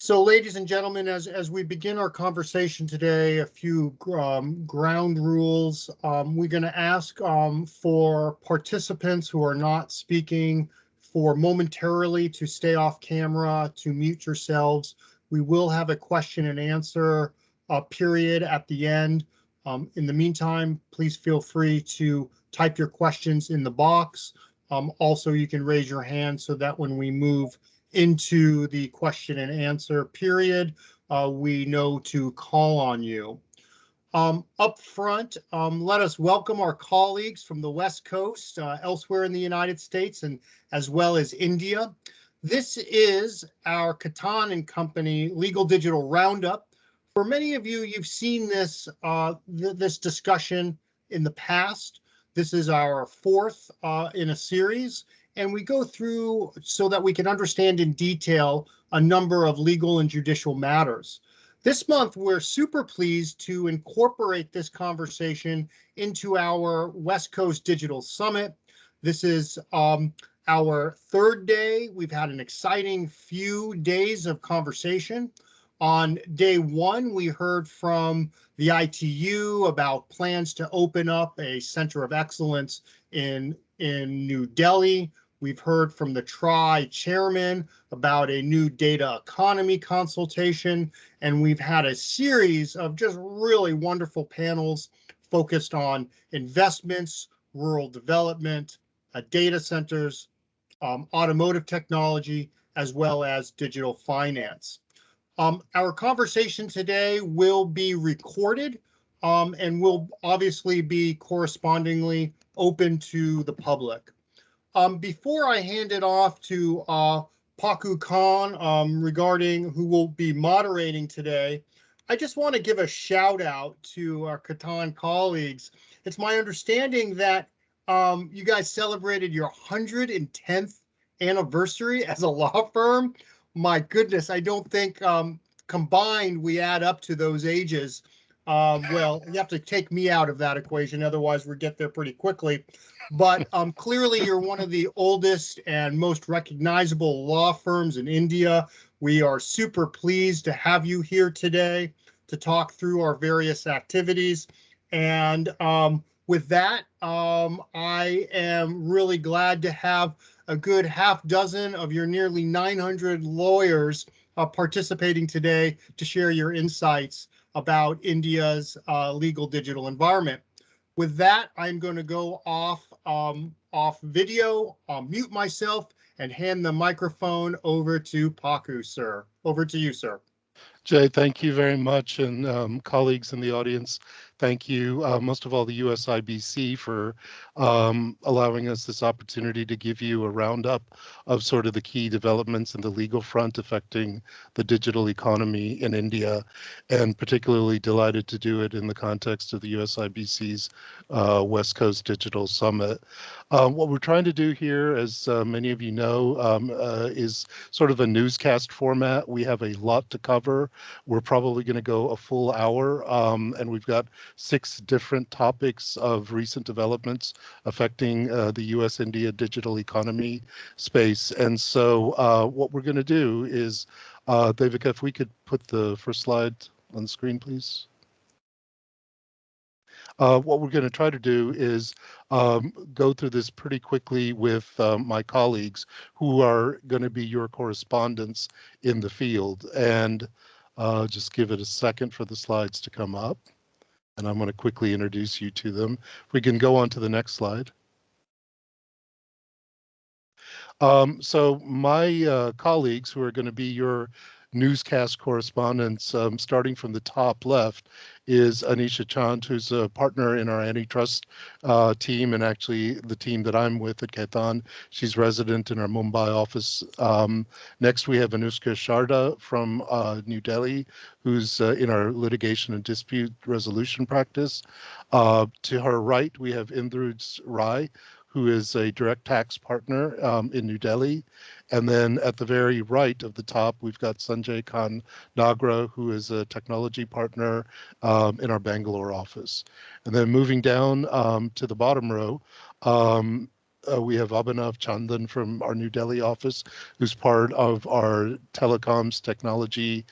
So, ladies and gentlemen, as we begin our conversation today, a few ground rules. We're going to ask for participants who are not speaking for momentarily to stay off camera, to mute yourselves. We will have a question and answer period at the end. In the meantime, please feel free to type your questions in the box. Also, you can raise your hand so that when we move into the question and answer period, we know to call on you. Up front, let us welcome our colleagues from the West Coast, elsewhere in the United States, and as well as India. This is our Khaitan and Company Legal Digital Roundup. For many of you, you've seen this, this discussion in the past. This is our fourth in a series. And we go through so that we can understand in detail a number of legal and judicial matters. This month, we're super pleased to incorporate this conversation into our West Coast Digital Summit. This is our third day. We've had an exciting few days of conversation. On day one, we heard from the ITU about plans to open up a center of excellence in New Delhi. We've heard from the TRI chairman about a new data economy consultation, and we've had a series of just really wonderful panels focused on investments, rural development, data centers, automotive technology, as well as digital finance. Our conversation today will be recorded and will obviously be correspondingly open to the public. Before I hand it off to Paku Khan regarding who will be moderating today, I just want to give a shout out to our Khaitan colleagues. It's my understanding that you guys celebrated your 110th anniversary as a law firm. My goodness, I don't think combined we add up to those ages. Well, you have to take me out of that equation, otherwise we'll get there pretty quickly. But clearly you're one of the oldest and most recognizable law firms in India. We are super pleased to have you here today to talk through our various activities. And with that, I am really glad to have a good half dozen of your nearly 900 lawyers participating today to share your insights about India's legal digital environment. With that, I'm going to go off video, mute myself, and hand the microphone over to Paku, sir. Over to you, sir. Jay, thank you very much, and colleagues in the audience, thank you, most of all the USIBC for allowing us this opportunity to give you a roundup of sort of the key developments in the legal front affecting the digital economy in India, and particularly delighted to do it in the context of the USIBC's West Coast Digital Summit. What we're trying to do here, as many of you know, is sort of a newscast format. We have a lot to cover. We're probably going to go a full hour, and we've got 6 different topics of recent developments affecting the US-India digital economy space. And so what we're going to do is, Devika, if we could put the first slide on the screen, please. What we're going to try to do is go through this pretty quickly with my colleagues who are going to be your correspondents in the field. And just give it a second for the slides to come up. And I'm going to quickly introduce you to them. We can go on to the next slide. So my colleagues who are going to be your newscast correspondents, starting from the top left, is Anisha Chand, who's a partner in our antitrust team, and actually the team that I'm with at Khaitan. She's resident in our Mumbai office. Next, we have Anushka Sharda from New Delhi, who's in our litigation and dispute resolution practice. To her right, we have Indruj Rai, who is a direct tax partner in New Delhi. And then at the very right of the top, we've got Sanjay Khan Nagra, who is a technology partner in our Bangalore office. And then moving down to the bottom row, we have Abhinav Chandan from our New Delhi office, who's part of our telecoms technology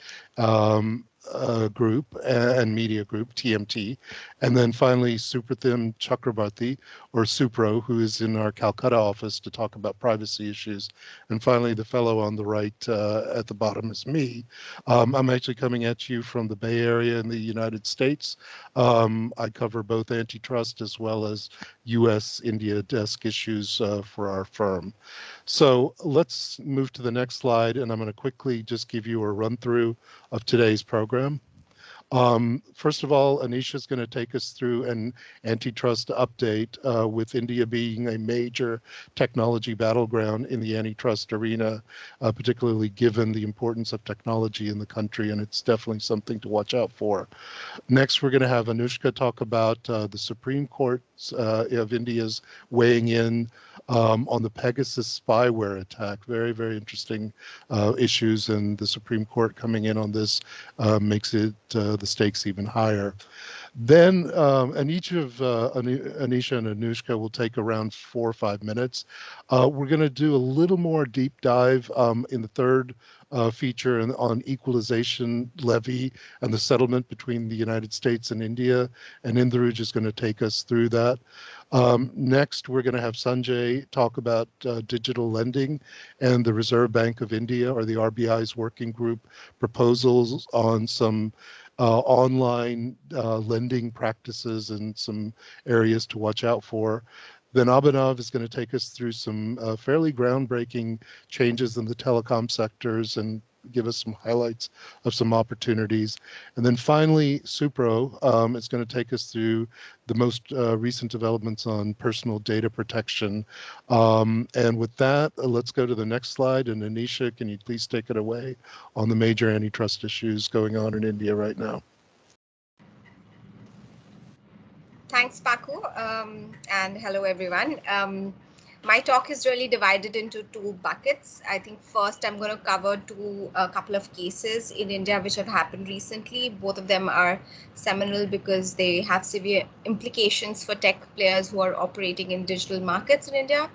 group and media group, TMT. And then finally, Supratim Chakrabarti, or Supro, who is in our Calcutta office to talk about privacy issues. And finally, the fellow on the right at the bottom is me. I'm actually coming at you from the Bay Area in the United States. I cover both antitrust as well as US-India desk issues for our firm. So let's move to the next slide, and I'm going to quickly just give you a run through of today's program. First of all, Anisha is going to take us through an antitrust update with India being a major technology battleground in the antitrust arena, particularly given the importance of technology in the country, and it's definitely something to watch out for. Next, we're going to have Anushka talk about the Supreme Court of India's weighing in on the PEGASUS spyware attack. Very, very interesting issues, and the Supreme Court coming in on this makes it the stakes even higher. Then, and each of Anisha and Anushka will take around 4 or 5 minutes. We're going to do a little more deep dive in the third feature on equalization levy and the settlement between the United States and India, and Indruj is going to take us through that. Next, we're going to have Sanjay talk about digital lending and the Reserve Bank of India, or the RBI's working group, proposals on some online lending practices and some areas to watch out for. Then Abhinav is going to take us through some fairly groundbreaking changes in the telecom sectors and give us some highlights of some opportunities. And then finally, Supro is going to take us through the most recent developments on personal data protection. And with that, let's go to the next slide. And Anisha, can you please take it away on the major antitrust issues going on in India right now? Thanks, Paku, and hello, everyone. My talk is really divided into 2 buckets. I think first I'm going to cover a couple of cases in India which have happened recently. Both of them are seminal because they have severe implications for tech players who are operating in digital markets in India.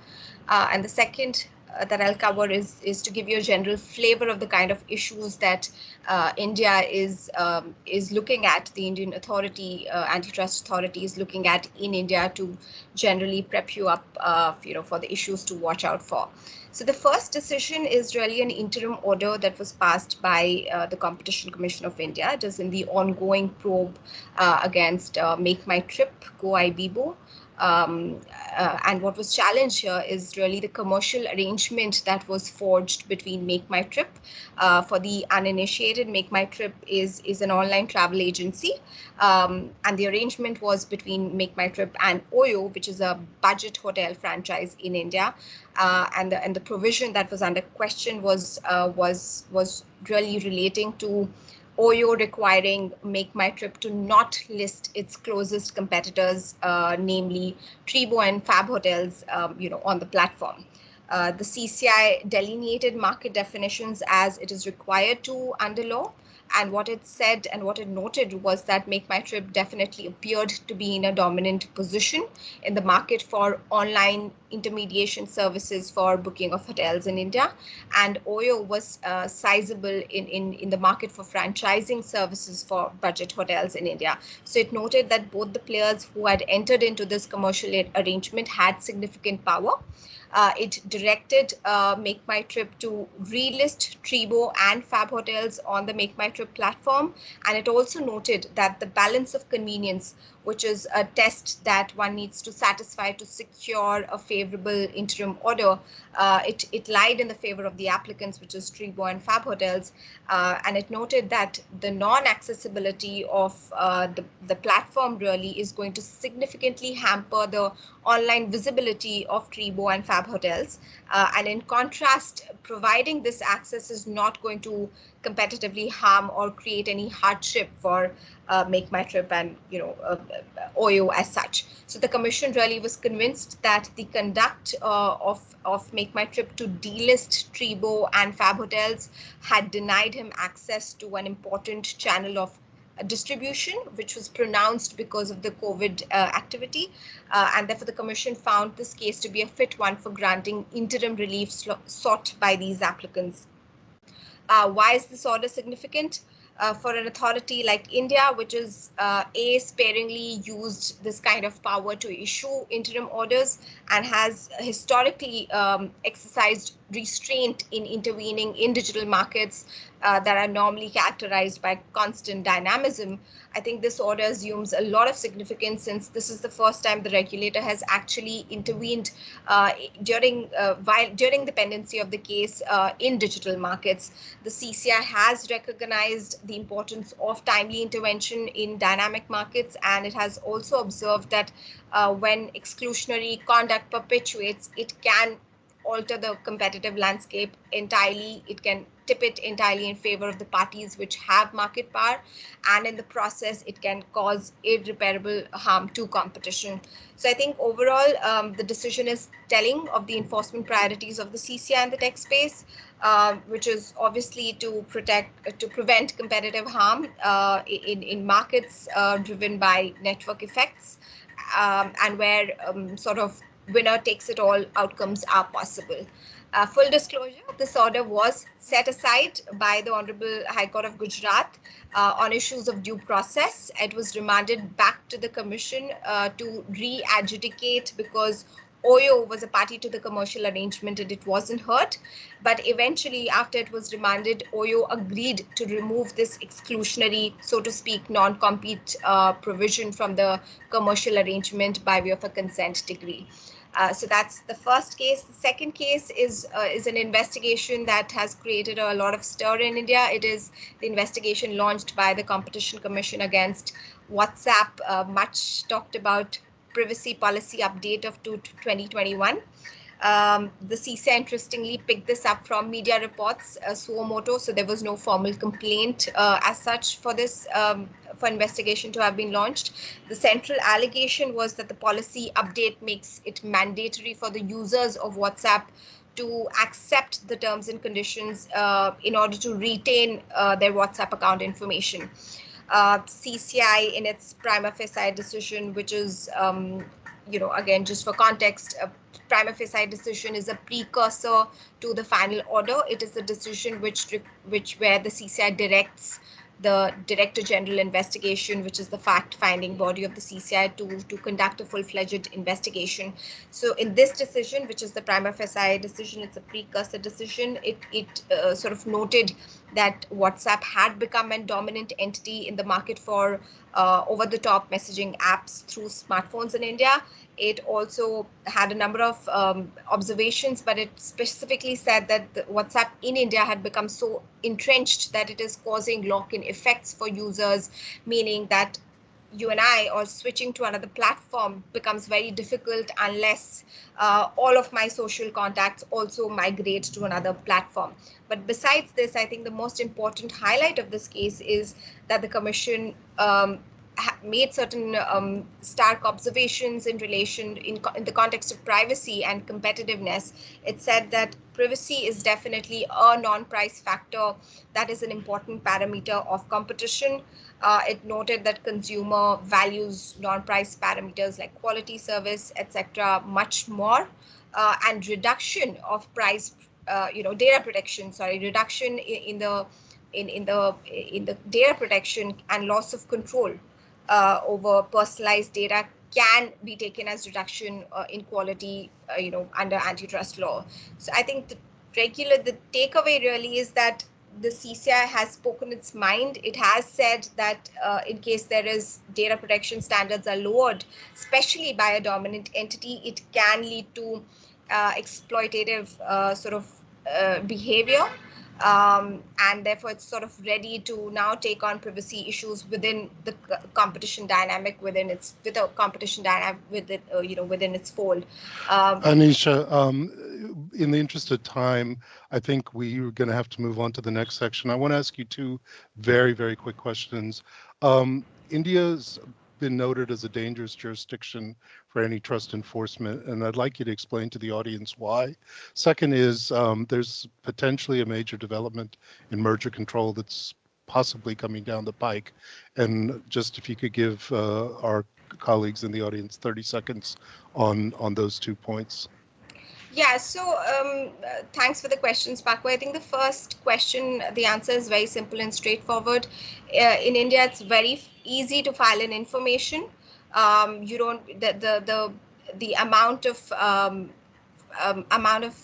And the second that I'll cover is to give you a general flavor of the kind of issues that India is looking at, the Indian authority, antitrust authority is looking at in India to generally prep you up, for the issues to watch out for. So the first decision is really an interim order that was passed by the Competition Commission of India. It is in the ongoing probe against Make My Trip, Go Ibibo. And what was challenged here is really the commercial arrangement that was forged between Make My Trip. For the uninitiated, Make My Trip is an online travel agency, and the arrangement was between Make My Trip and OYO, which is a budget hotel franchise in India. And the provision that was under question was really relating to OYO requiring Make My Trip to not list its closest competitors, namely Tribo and Fab Hotels, on the platform. The CCI delineated market definitions as it is required to under law. And what it said and what it noted was that Make My Trip definitely appeared to be in a dominant position in the market for online intermediation services for booking of hotels in India. And OYO was sizable in the market for franchising services for budget hotels in India. So it noted that both the players who had entered into this commercial arrangement had significant power. It directed Make My Trip to relist Tribo and Fab Hotels on the Make My Trip platform. And it also noted that the balance of convenience, which is a test that one needs to satisfy to secure a favorable interim order, it lied in the favor of the applicants, which is Tribo and Fab Hotels. And it noted that the non-accessibility of the platform really is going to significantly hamper the online visibility of Tribo and Fab Hotels. And in contrast, providing this access is not going to competitively harm or create any hardship for Make My Trip and OYO as such. So the commission really was convinced that the conduct of Make My Trip to delist Tribo and Fab Hotels had denied him access to an important channel of distribution, which was pronounced because of the COVID activity. And therefore, the Commission found this case to be a fit one for granting interim relief sought by these applicants. Why is this order significant? For an authority like India, which is sparingly used this kind of power to issue interim orders and has historically exercised restraint in intervening in digital markets that are normally characterized by constant dynamism, I think this order assumes a lot of significance, since this is the first time the regulator has actually intervened during the pendency of the case in digital markets. The CCI has recognized the importance of timely intervention in dynamic markets, and it has also observed that when exclusionary conduct perpetuates, it can alter the competitive landscape entirely. It can tip it entirely in favor of the parties which have market power, and in the process, it can cause irreparable harm to competition. So I think overall, the decision is telling of the enforcement priorities of the CCI in the tech space, which is obviously to prevent competitive harm in markets driven by network effects, and where sort of winner takes it all outcomes are possible. Full disclosure, this order was set aside by the Honorable High Court of Gujarat on issues of due process. It was remanded back to the Commission to re-adjudicate because OYO was a party to the commercial arrangement and it wasn't heard. But eventually, after it was remanded, OYO agreed to remove this exclusionary, so to speak, non-compete provision from the commercial arrangement by way of a consent decree. So that's the first case. The second case is an investigation that has created a lot of stir in India. It is the investigation launched by the Competition Commission against WhatsApp, much talked about privacy policy update of 2021. The CCI interestingly picked this up from media reports, suo moto, so there was no formal complaint as such for this for investigation to have been launched. The central allegation was that the policy update makes it mandatory for the users of WhatsApp to accept the terms and conditions in order to retain their WhatsApp account information. CCI, in its prima facie decision, which is, again, just for context, a prima facie decision is a precursor to the final order. It is the decision where the CCI directs the Director General investigation, which is the fact-finding body of the CCI, to conduct a full-fledged investigation. So in this decision, which is the prima facie decision, it's a precursor decision, it sort of noted that WhatsApp had become a dominant entity in the market for over-the-top messaging apps through smartphones in India. It also had a number of observations, but it specifically said that the WhatsApp in India had become so entrenched that it is causing lock-in effects for users, meaning that you and I, or switching to another platform, becomes very difficult unless all of my social contacts also migrate to another platform. But besides this, I think the most important highlight of this case is that the Commission made certain stark observations in relation in the context of privacy and competitiveness. It said that privacy is definitely a non-price factor that is an important parameter of competition. It noted that consumer values non-price parameters like quality, service, etc. much more, and reduction of price, data protection. Reduction in the data protection and loss of control over personalized data can be taken as reduction in quality, under antitrust law. So I think the takeaway really is that the CCI has spoken its mind. It has said that in case there is data protection standards are lowered, especially by a dominant entity, it can lead to exploitative behavior. And therefore, it's sort of ready to now take on privacy issues within the competition dynamic, within its fold. Anisha, in the interest of time, I think we're going to have to move on to the next section. I want to ask you two very, very quick questions. India's been noted as a dangerous jurisdiction for antitrust enforcement, and I'd like you to explain to the audience why. Second is there's potentially a major development in merger control that's possibly coming down the pike. And just if you could give our colleagues in the audience 30 seconds on those 2 points. Yeah, so thanks for the questions, Paco. I think the first question, the answer is very simple and straightforward. In India, it's very easy to file an information. You don't the amount of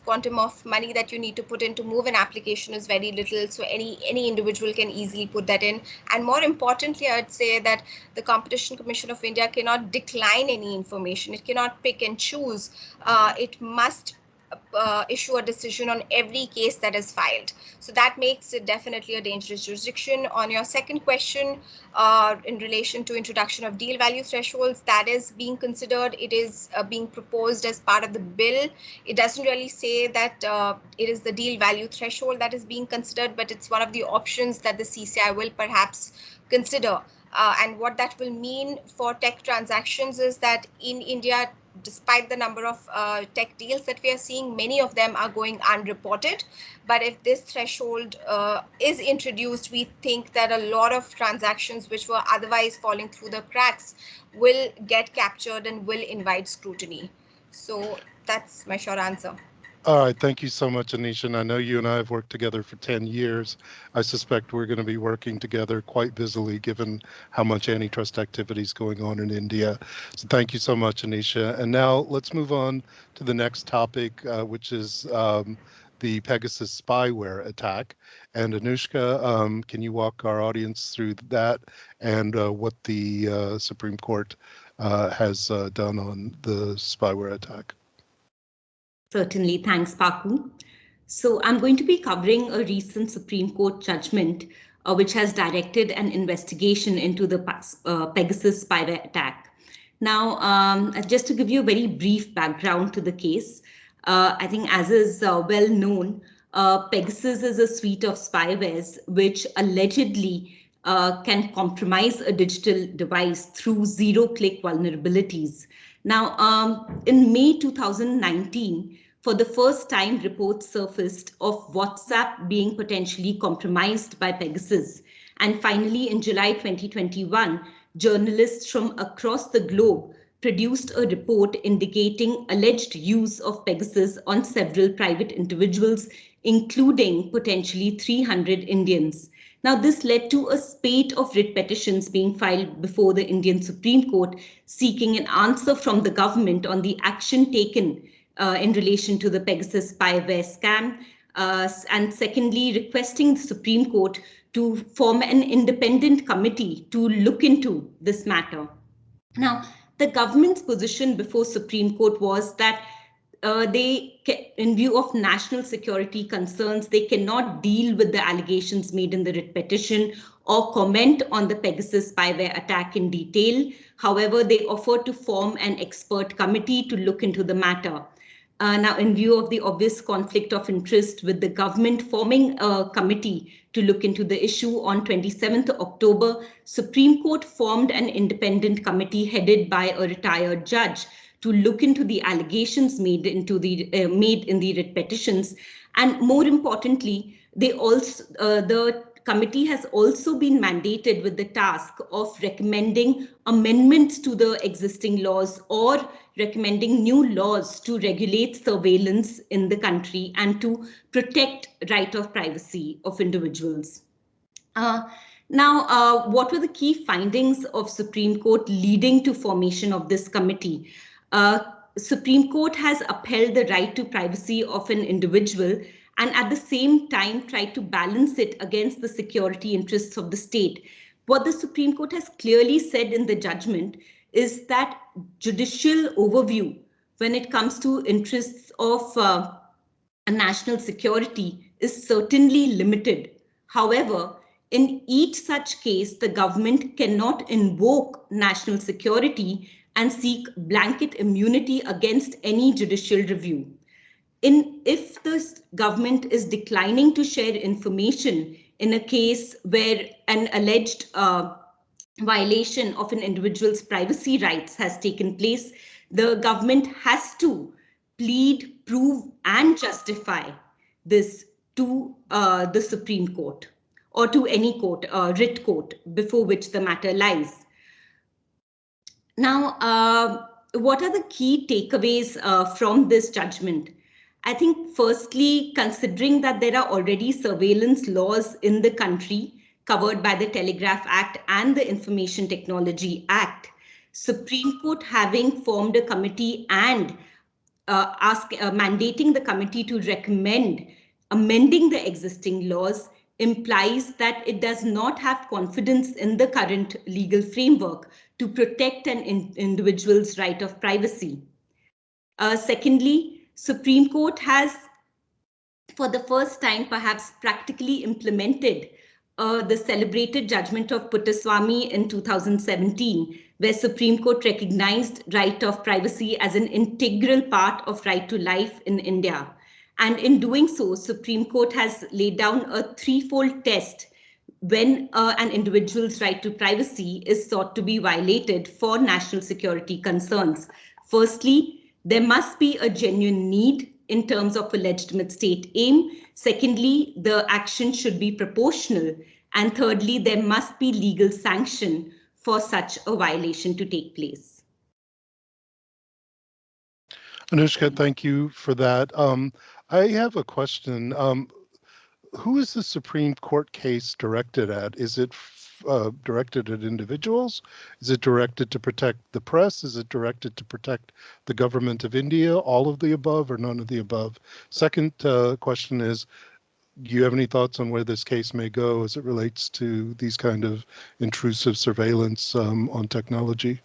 quantum of money that you need to put in to move an application is very little, so any individual can easily put that in. And more importantly, I'd say that the Competition Commission of India cannot decline any information. It cannot pick and choose. It must issue a decision on every case that is filed. So that makes it definitely a dangerous jurisdiction. On your second question, in relation to introduction of deal value thresholds, that is being considered. It is being proposed as part of the bill. It doesn't really say that it is the deal value threshold that is being considered, but it's one of the options that the CCI will perhaps consider. And what that will mean for tech transactions is that in India, despite the number of tech deals that we are seeing, many of them are going unreported. But if this threshold is introduced, we think that a lot of transactions which were otherwise falling through the cracks will get captured and will invite scrutiny. So that's my short answer. All right, thank you so much, Anisha. And I know you and I have worked together for 10 years. I suspect we're going to be working together quite busily given how much antitrust activity is going on in India. So thank you so much, Anisha. And now let's move on to the next topic, which is the PEGASUS spyware attack. And Anushka, can you walk our audience through that and what the Supreme Court has done on the spyware attack? Certainly, thanks, Paku. So I'm going to be covering a recent Supreme Court judgment which has directed an investigation into the PEGASUS spyware attack. Now, just to give you a very brief background to the case, I think as is well known, PEGASUS is a suite of spywares which allegedly can compromise a digital device through zero-click vulnerabilities. Now, in May 2019, for the first time, reports surfaced of WhatsApp being potentially compromised by PEGASUS. And finally, in July 2021, journalists from across the globe produced a report indicating alleged use of PEGASUS on several private individuals, including potentially 300 Indians. Now, this led to a spate of writ petitions being filed before the Indian Supreme Court, seeking an answer from the government on the action taken in relation to the PEGASUS spyware scam, and secondly, requesting the Supreme Court to form an independent committee to look into this matter. Now, the government's position before Supreme Court was that in view of national security concerns, they cannot deal with the allegations made in the writ petition or comment on the PEGASUS spyware attack in detail. However, they offered to form an expert committee to look into the matter. Now, in view of the obvious conflict of interest with the government forming a committee to look into the issue, on 27th October, Supreme Court formed an independent committee headed by a retired judge to look into the allegations made in the writ petitions, and more importantly, the committee has also been mandated with the task of recommending amendments to the existing laws or recommending new laws to regulate surveillance in the country and to protect right of privacy of individuals. Now, what were the key findings of Supreme Court leading to formation of this committee? Supreme Court has upheld the right to privacy of an individual and at the same time tried to balance it against the security interests of the state. What the Supreme Court has clearly said in the judgment is that judicial overview when it comes to interests of national security is certainly limited. However, in each such case, the government cannot invoke national security and seek blanket immunity against any judicial review. If the government is declining to share information in a case where an alleged violation of an individual's privacy rights has taken place, the government has to plead, prove, and justify this to the Supreme Court. or to any court, writ court, before which the matter lies. Now, what are the key takeaways from this judgment? I think firstly, considering that there are already surveillance laws in the country covered by the Telegraph Act and the Information Technology Act, Supreme Court having formed a committee and mandating the committee to recommend amending the existing laws implies that it does not have confidence in the current legal framework to protect an individual's right of privacy. Secondly, Supreme Court has, for the first time, perhaps practically implemented the celebrated judgment of Puttaswamy in 2017, where Supreme Court recognized right of privacy as an integral part of right to life in India. And in doing so, Supreme Court has laid down a threefold test when an individual's right to privacy is sought to be violated for national security concerns. Firstly, there must be a genuine need in terms of a legitimate state aim. Secondly, the action should be proportional. And thirdly, there must be legal sanction for such a violation to take place. Anushka, thank you for that. I have a question. Who is the Supreme Court case directed at? Is it directed at individuals? Is it directed to protect the press? Is it directed to protect the government of India? All of the above or none of the above? Second question is, do you have any thoughts on where this case may go as it relates to these kind of intrusive surveillance on technology?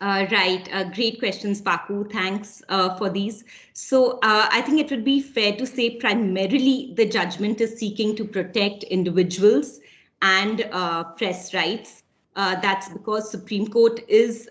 Right. Great questions, Paku. Thanks for these. So I think it would be fair to say primarily the judgment is seeking to protect individuals and press rights. That's because Supreme Court is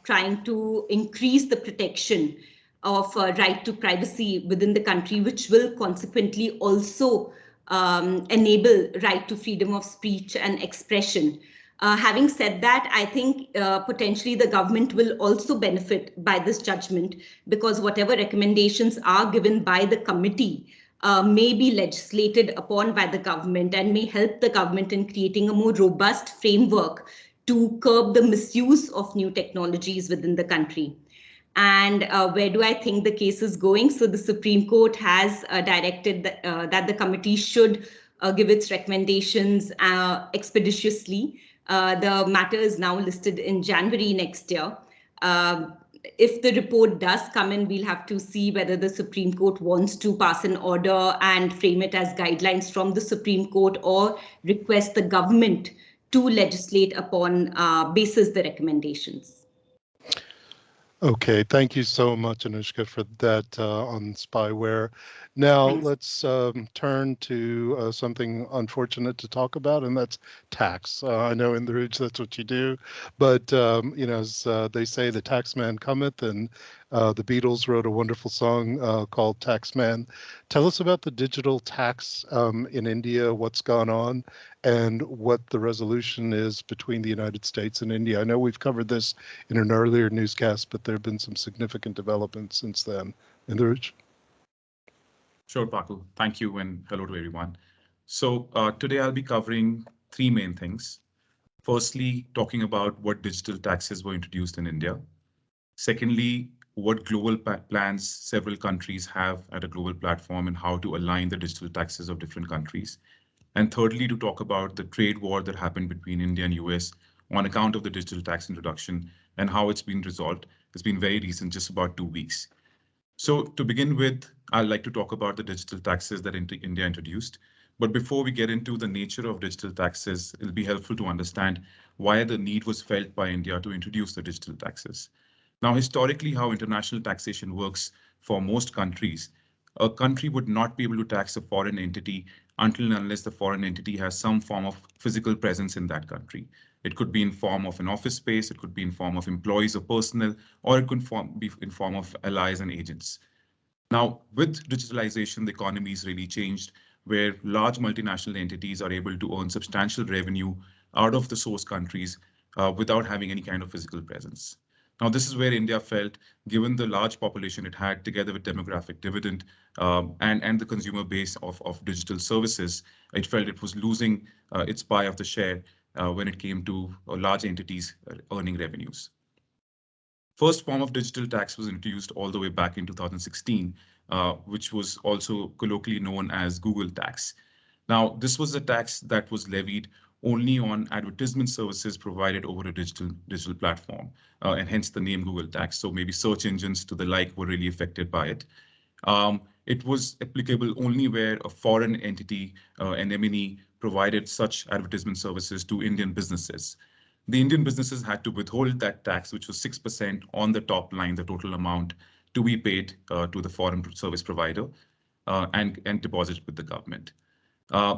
trying to increase the protection of right to privacy within the country, which will consequently also enable right to freedom of speech and expression. Having said that, I think potentially the government will also benefit by this judgment, because whatever recommendations are given by the committee may be legislated upon by the government and may help the government in creating a more robust framework to curb the misuse of new technologies within the country. And where do I think the case is going? So the Supreme Court has directed that the committee should give its recommendations expeditiously. The matter is now listed in January next year. If the report does come in, we'll have to see whether the Supreme Court wants to pass an order and frame it as guidelines from the Supreme Court, or request the government to legislate upon basis the recommendations. Okay, thank you so much, Anushka, for that on spyware. Now let's turn to something unfortunate to talk about, and that's tax. I know in the Rouge that's what you do, but you know, as they say, the tax man cometh, and the Beatles wrote a wonderful song called Tax Man. Tell us about the digital tax in India, what's gone on, and what the resolution is between the United States and India. I know we've covered this in an earlier newscast, but there have been some significant developments since then. Indruj? Sure, Paku. Thank you, and hello to everyone. So today I'll be covering three main things. Firstly, talking about what digital taxes were introduced in India. Secondly, what global plans several countries have at a global platform and how to align the digital taxes of different countries. And thirdly, to talk about the trade war that happened between India and US on account of the digital tax introduction and how it's been resolved. It's been very recent, just about 2 weeks. So to begin with, I'd like to talk about the digital taxes that India introduced. But before we get into the nature of digital taxes, it'll be helpful to understand why the need was felt by India to introduce the digital taxes. Now, historically, how international taxation works for most countries, a country would not be able to tax a foreign entity until and unless the foreign entity has some form of physical presence in that country. It could be in form of an office space, it could be in form of employees or personnel, or it could be in form of allies and agents. Now, with digitalization, the economy has really changed, where large multinational entities are able to earn substantial revenue out of the source countries without having any kind of physical presence. Now, this is where India felt, given the large population it had, together with demographic dividend and the consumer base of digital services, it felt it was losing its pie of the share when it came to large entities earning revenues. First form of digital tax was introduced all the way back in 2016, which was also colloquially known as Google tax. Now, this was a tax that was levied only on advertisement services provided over a digital platform, and hence the name Google tax. So maybe search engines to the like were really affected by it. It was applicable only where a foreign entity, an MNE, provided such advertisement services to Indian businesses. The Indian businesses had to withhold that tax, which was 6% on the top line, the total amount to be paid to the foreign service provider and deposited with the government.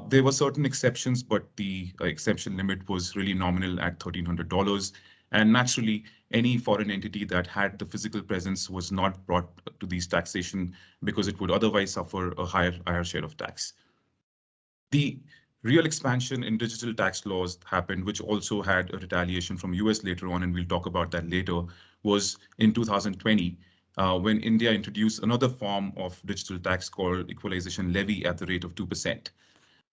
There were certain exceptions, but the exemption limit was really nominal at $1,300. And naturally, any foreign entity that had the physical presence was not brought to these taxation because it would otherwise suffer a higher share of tax. The real expansion in digital tax laws happened, which also had a retaliation from US later on, and we'll talk about that later, was in 2020, when India introduced another form of digital tax called equalization levy at the rate of 2%.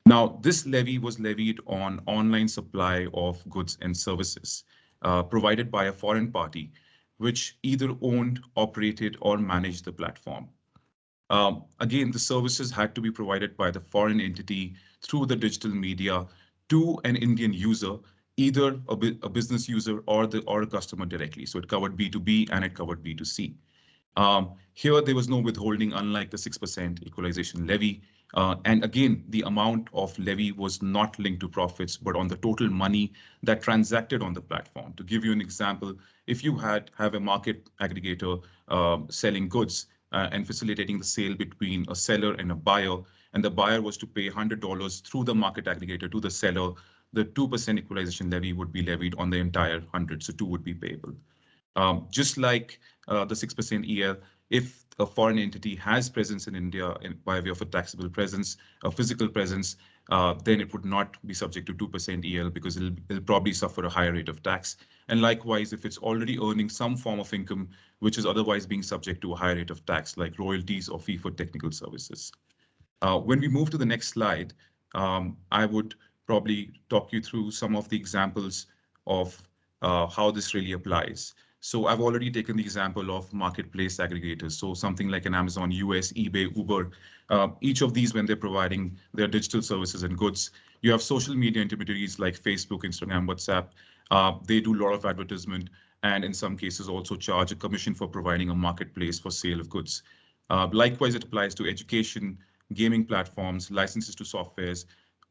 Now, this levy was levied on online supply of goods and services provided by a foreign party, which either owned, operated, or managed the platform. Again, the services had to be provided by the foreign entity through the digital media to an Indian user, either a business user or a customer directly. So it covered B2B and it covered B2C. Here, there was no withholding, unlike the 6% equalization levy. And again, the amount of levy was not linked to profits, but on the total money that transacted on the platform. To give you an example, if you have a market aggregator selling goods and facilitating the sale between a seller and a buyer, and the buyer was to pay $100 through the market aggregator to the seller, the 2% equalization levy would be levied on the entire 100, so 2 would be payable. Just like the 6% EL, if a foreign entity has presence in India by way of a taxable presence, a physical presence, then it would not be subject to 2% EL because it'll probably suffer a higher rate of tax. And likewise, if it's already earning some form of income, which is otherwise being subject to a higher rate of tax, like royalties or fee for technical services. When we move to the next slide, I would probably talk you through some of the examples of how this really applies. So I've already taken the example of marketplace aggregators. So something like an Amazon US, eBay, Uber, each of these, when they're providing their digital services and goods, you have social media intermediaries like Facebook, Instagram, WhatsApp. They do a lot of advertisement and in some cases also charge a commission for providing a marketplace for sale of goods. Likewise, it applies to education, gaming platforms, licenses to softwares,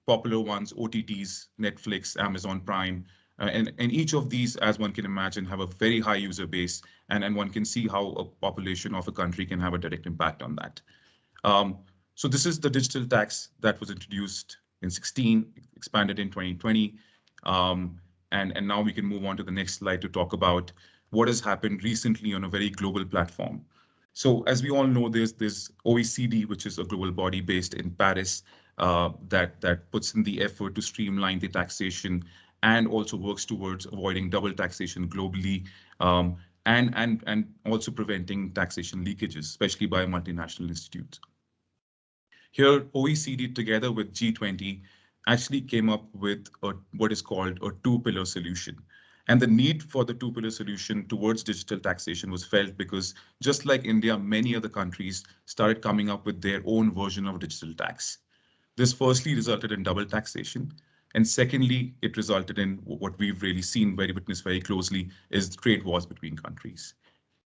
popular ones, OTTs, Netflix, Amazon Prime, and each of these, as one can imagine, have a very high user base, and one can see how a population of a country can have a direct impact on that. So this is the digital tax that was introduced in 16, expanded in 2020. And now we can move on to the next slide to talk about what has happened recently on a very global platform. So as we all know, there's OECD, which is a global body based in Paris, that puts in the effort to streamline the taxation and also works towards avoiding double taxation globally, and also preventing taxation leakages, especially by multinational institutes. Here, OECD together with G20 actually came up with what is called a two-pillar solution. And the need for the two-pillar solution towards digital taxation was felt because just like India, many other countries started coming up with their own version of digital tax. This firstly resulted in double taxation. And secondly, it resulted in what we've really seen, witnessed very closely, is trade wars between countries.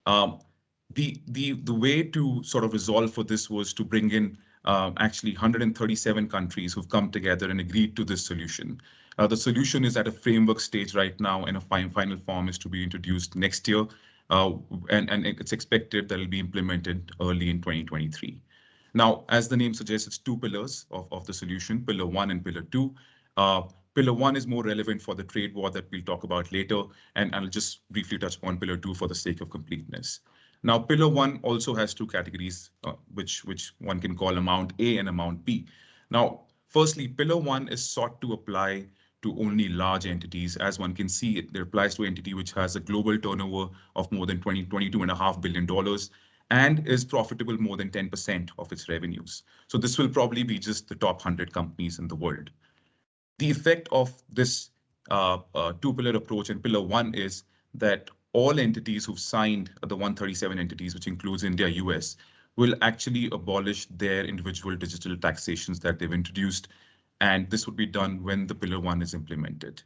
The way to sort of resolve for this was to bring in actually 137 countries who've come together and agreed to this solution. The solution is at a framework stage right now, and a final form is to be introduced next year, and it's expected that it'll be implemented early in 2023. Now, as the name suggests, it's two pillars of the solution, Pillar 1 and Pillar 2. Pillar 1 is more relevant for the trade war that we'll talk about later, and I'll just briefly touch upon Pillar 2 for the sake of completeness. Now, Pillar 1 also has two categories, which one can call Amount A and Amount B. Now, firstly, Pillar 1 is sought to apply to only large entities. As one can see, it applies to an entity which has a global turnover of more than $22.5 billion and is profitable more than 10% of its revenues. So this will probably be just the top 100 companies in the world. The effect of this two-pillar approach, and pillar one is that all entities who've signed the 137 entities, which includes India, US, will actually abolish their individual digital taxations that they've introduced. And this would be done when the pillar one is implemented.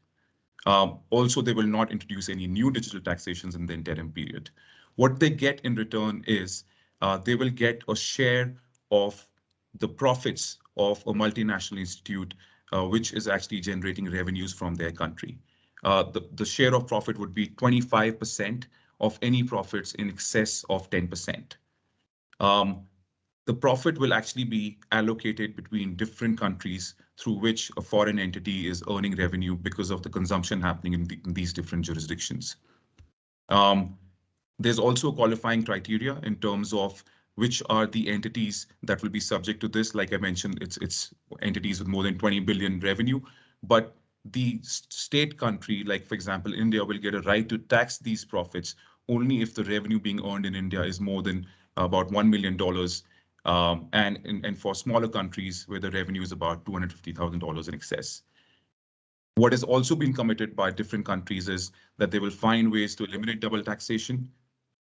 Also, they will not introduce any new digital taxations in the interim period. What they get in return is they will get a share of the profits of a multinational institute, which is actually generating revenues from their country. The share of profit would be 25% of any profits in excess of 10%. The profit will actually be allocated between different countries through which a foreign entity is earning revenue because of the consumption happening in these different jurisdictions. There's also qualifying criteria in terms of which are the entities that will be subject to this. Like I mentioned, it's entities with more than 20 billion revenue, but the state country, like for example, India, will get a right to tax these profits only if the revenue being earned in India is more than about $1 million. And for smaller countries where the revenue is about $250,000 in excess. What has also been committed by different countries is that they will find ways to eliminate double taxation.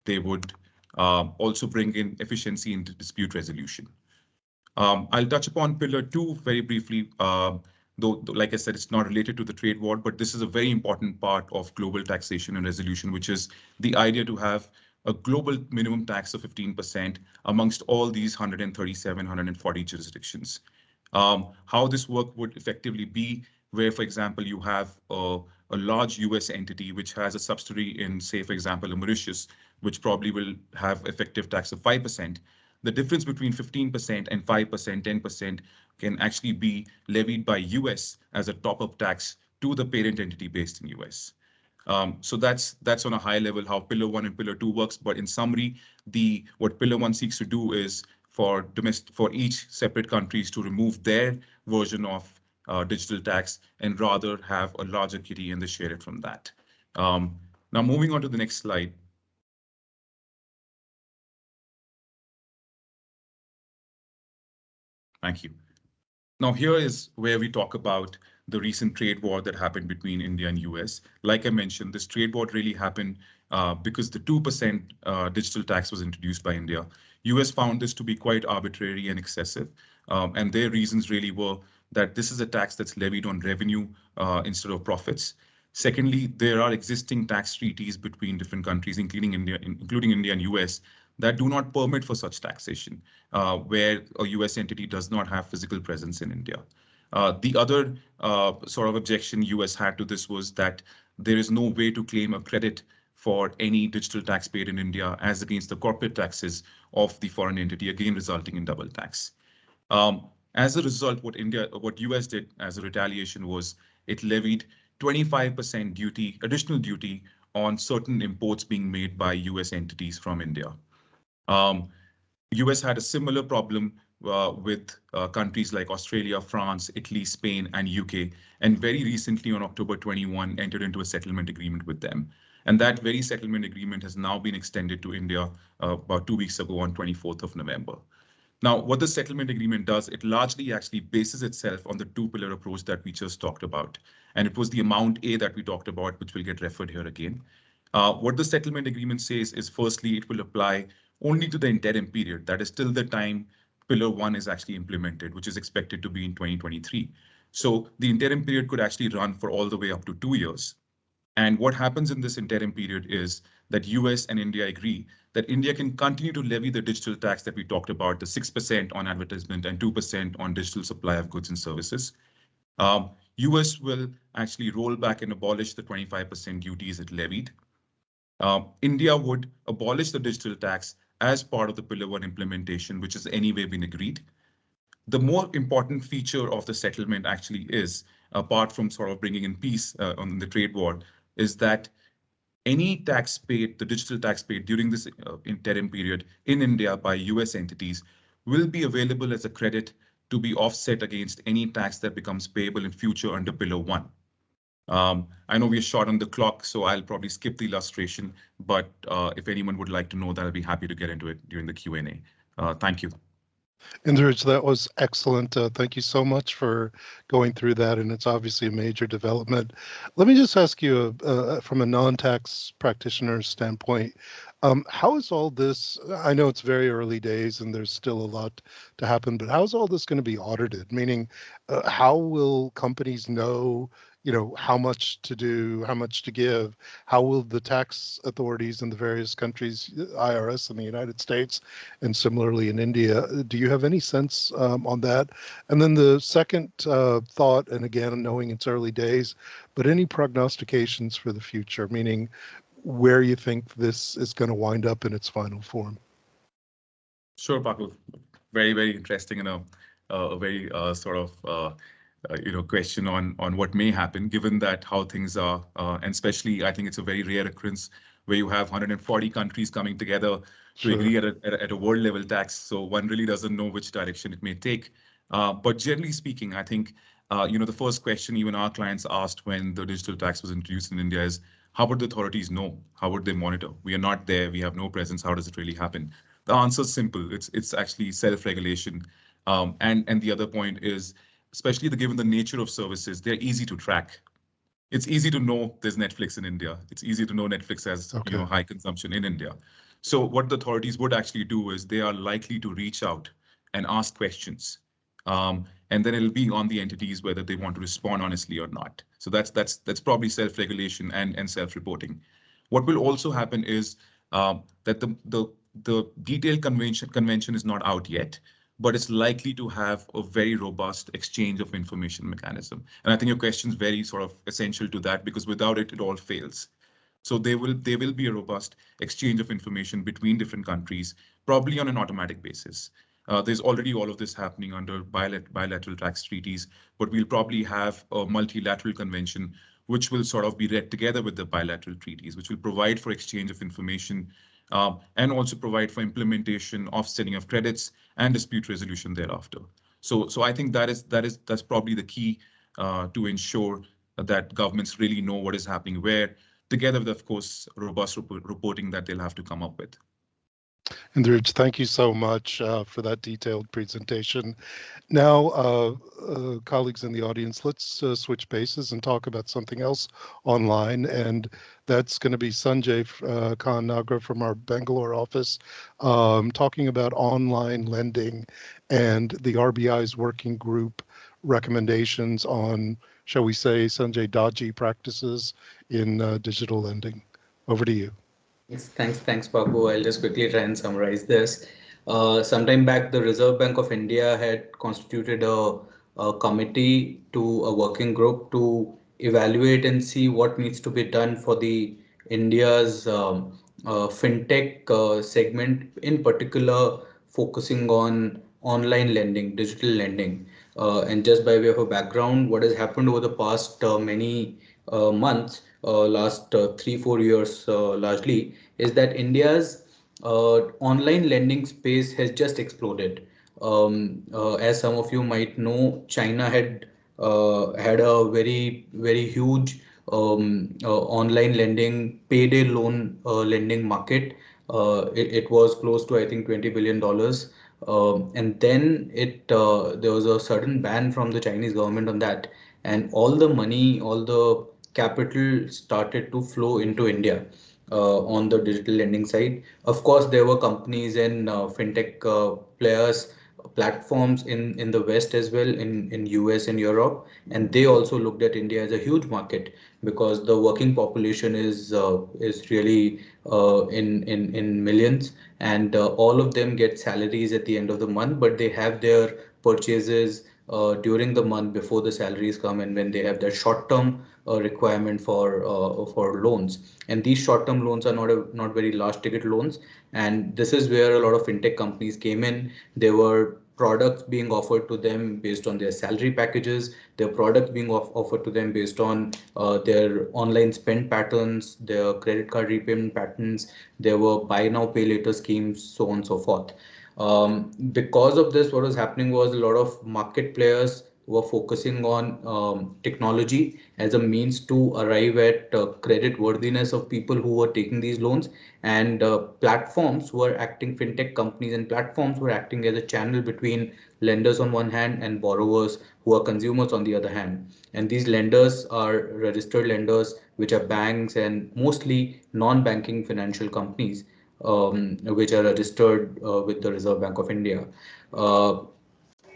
They would also bring in efficiency into dispute resolution. I'll touch upon pillar two very briefly, though, like I said, it's not related to the trade war, but this is a very important part of global taxation and resolution, which is the idea to have a global minimum tax of 15% amongst all these 137, 140 jurisdictions. How this work would effectively be where, for example, you have a large US entity which has a subsidiary in, say, for example, Mauritius, which probably will have effective tax of 5%. The difference between 15% and 5%, 10% can actually be levied by US as a top-up tax to the parent entity based in US. So that's on a high level how pillar one and pillar two works. But in summary, what pillar one seeks to do is for each separate countries to remove their version of digital tax and rather have a larger kitty and they share it from that. Now moving on to the next slide. Thank you. Now here is where we talk about the recent trade war that happened between India and US. Like I mentioned, this trade war really happened because the 2% digital tax was introduced by India. US found this to be quite arbitrary and excessive. And their reasons really were that this is a tax that's levied on revenue instead of profits. Secondly, there are existing tax treaties between different countries, including India and US, that do not permit for such taxation, where a US entity does not have physical presence in India. The other sort of objection US had to this was that there is no way to claim a credit for any digital tax paid in India as against the corporate taxes of the foreign entity, again resulting in double tax. As a result, what US did as a retaliation was it levied 25% duty, additional duty on certain imports being made by US entities from India. US had a similar problem with countries like Australia, France, Italy, Spain, and UK, and very recently on October 21 entered into a settlement agreement with them. And that very settlement agreement has now been extended to India about 2 weeks ago on 24th of November. Now, what the settlement agreement does, it largely actually bases itself on the two-pillar approach that we just talked about. And it was the amount A that we talked about, which will get referred here again. What the settlement agreement says is, firstly, it will apply only to the interim period. That is till the time Pillar 1 is actually implemented, which is expected to be in 2023. So the interim period could actually run for all the way up to 2 years. And what happens in this interim period is that US and India agree that India can continue to levy the digital tax that we talked about, the 6% on advertisement and 2% on digital supply of goods and services. US will actually roll back and abolish the 25% duties it levied. India would abolish the digital tax as part of the Pillar 1 implementation, which has anyway been agreed. The more important feature of the settlement actually is, apart from sort of bringing in peace on the trade war, is that any tax paid, the digital tax paid during this interim period in India by US entities will be available as a credit to be offset against any tax that becomes payable in future under Pillar 1. I know we're short on the clock, so I'll probably skip the illustration, but if anyone would like to know that, I'll be happy to get into it during the Q&A. Thank you. Indraj, that was excellent. Thank you so much for going through that, and it's obviously a major development. Let me just ask you, from a non-tax practitioner standpoint, how is all this, I know it's very early days and there's still a lot to happen, but how is all this going to be audited? Meaning, how will companies know, how much to do, how much to give? How will the tax authorities in the various countries, IRS in the United States, and similarly in India, do you have any sense on that? And then the second thought, and again, knowing it's early days, but any prognostications for the future, meaning where you think this is going to wind up in its final form? Sure, Pakul. Very, very interesting and a very sort of question on what may happen, given that how things are, and especially I think it's a very rare occurrence where you have 140 countries coming together to agree at a world level tax. So one really doesn't know which direction it may take. But generally speaking, I think the first question even our clients asked when the digital tax was introduced in India is, how would the authorities know? How would they monitor? We are not there. We have no presence. How does it really happen? The answer is simple. It's actually self-regulation. And the other point is, especially given the nature of services, they're easy to track. It's easy to know there's Netflix in India. It's easy to know Netflix has high consumption in India. So what the authorities would actually do is they are likely to reach out and ask questions. And then it'll be on the entities whether they want to respond honestly or not. So that's probably self-regulation and self-reporting. What will also happen is that the detailed convention is not out yet, but it's likely to have a very robust exchange of information mechanism. And I think your question is very sort of essential to that, because without it, it all fails. So there will be a robust exchange of information between different countries, probably on an automatic basis. There's already all of this happening under bilateral tax treaties, but we'll probably have a multilateral convention, which will sort of be read together with the bilateral treaties, which will provide for exchange of information and also provide for implementation, offsetting of credits, and dispute resolution thereafter. So I think that's probably the key to ensure that governments really know what is happening where, together with, of course, robust reporting that they'll have to come up with. Indraj, thank you so much for that detailed presentation. Now, colleagues in the audience, let's switch bases and talk about something else online, and that's going to be Sanjay Khan Nagra from our Bangalore office, talking about online lending and the RBI's working group recommendations on, shall we say, Sanjay, dodgy practices in digital lending. Over to you. Thanks, Paku. I'll just quickly try and summarize this. Sometime back, the Reserve Bank of India had constituted a committee to a working group to evaluate and see what needs to be done for the India's fintech segment, in particular focusing on online lending, digital lending. And just by way of a background, what has happened over the past many months, last 3-4 years largely, is that India's online lending space has just exploded. As some of you might know, China had a very huge online lending, payday loan lending market. It was close to, I think, $20 billion. And then there was a sudden ban from the Chinese government on that, and all the money, all the capital started to flow into India on the digital lending side. Of course, there were companies and fintech players, platforms in the West as well, in US and Europe, and they also looked at India as a huge market because the working population is really in millions, and all of them get salaries at the end of the month, but they have their purchases during the month before the salaries come, and when they have their short-term requirement for loans, and these short-term loans are not very large ticket loans, and this is where a lot of fintech companies came in. There were products being offered to them based on their salary packages, their products being offered to them based on their online spend patterns, their credit card repayment patterns. There were buy now pay later schemes, so on and so forth. Because of this, what was happening was a lot of market players were focusing on technology as a means to arrive at credit worthiness of people who were taking these loans, and platforms were acting, fintech companies and platforms were acting as a channel between lenders on one hand and borrowers who are consumers on the other hand. And these lenders are registered lenders, which are banks and mostly non-banking financial companies, which are registered with the Reserve Bank of India. Uh,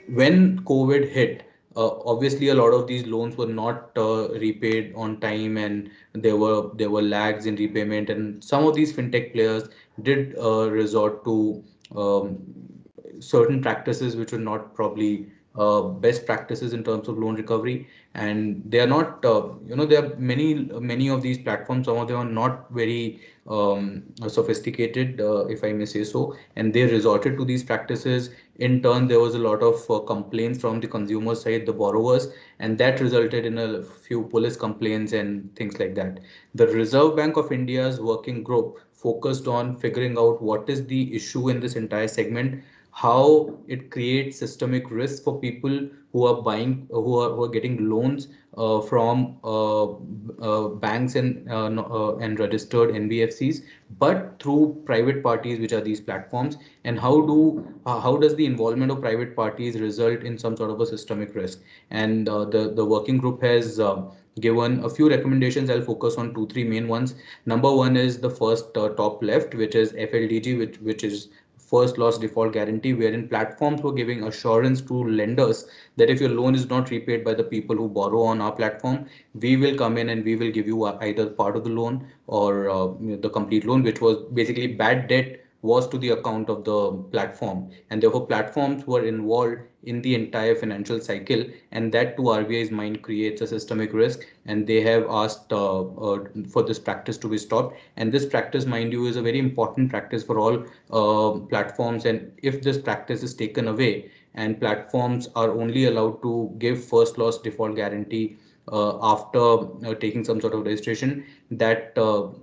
when COVID hit, obviously a lot of these loans were not repaid on time, and there were lags in repayment, and some of these fintech players did resort to um, certain practices which were not probably best practices in terms of loan recovery. And they are not, there are many of these platforms, some of them are not very sophisticated, if I may say so, and they resorted to these practices. In turn, there was a lot of complaints from the consumer side, the borrowers, and that resulted in a few police complaints and things like that. The Reserve Bank of India's working group focused on figuring out what is the issue in this entire segment, how it creates systemic risk for people who are buying, who are getting loans from banks and registered NBFCs, but through private parties, which are these platforms, and how does the involvement of private parties result in some sort of a systemic risk. And the working group has given a few recommendations. I'll focus on 2 3 main ones. Number one is the first top left, which is FLDG, which is first loss default guarantee, wherein platforms were giving assurance to lenders that if your loan is not repaid by the people who borrow on our platform, we will come in and we will give you either part of the loan or the complete loan, which was basically bad debt was to the account of the platform, and therefore platforms were involved in the entire financial cycle, and that to RBI's mind creates a systemic risk, and they have asked for this practice to be stopped. And this practice, mind you, is a very important practice for all platforms, and if this practice is taken away and platforms are only allowed to give first loss default guarantee after taking some sort of registration, that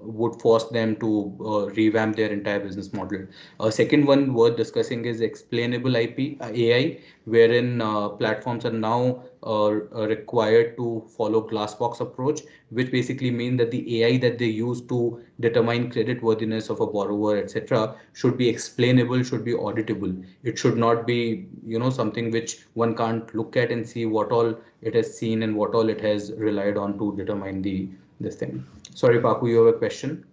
would force them to revamp their entire business model. Second one worth discussing is explainable AI, wherein platforms are now required to follow glass box approach, which basically mean that the AI that they use to determine credit worthiness of a borrower, etc., should be explainable, should be auditable. It should not be, something which one can't look at and see what all it has seen and what all it has relied on to determine this thing. Sorry, Paku, you have a question?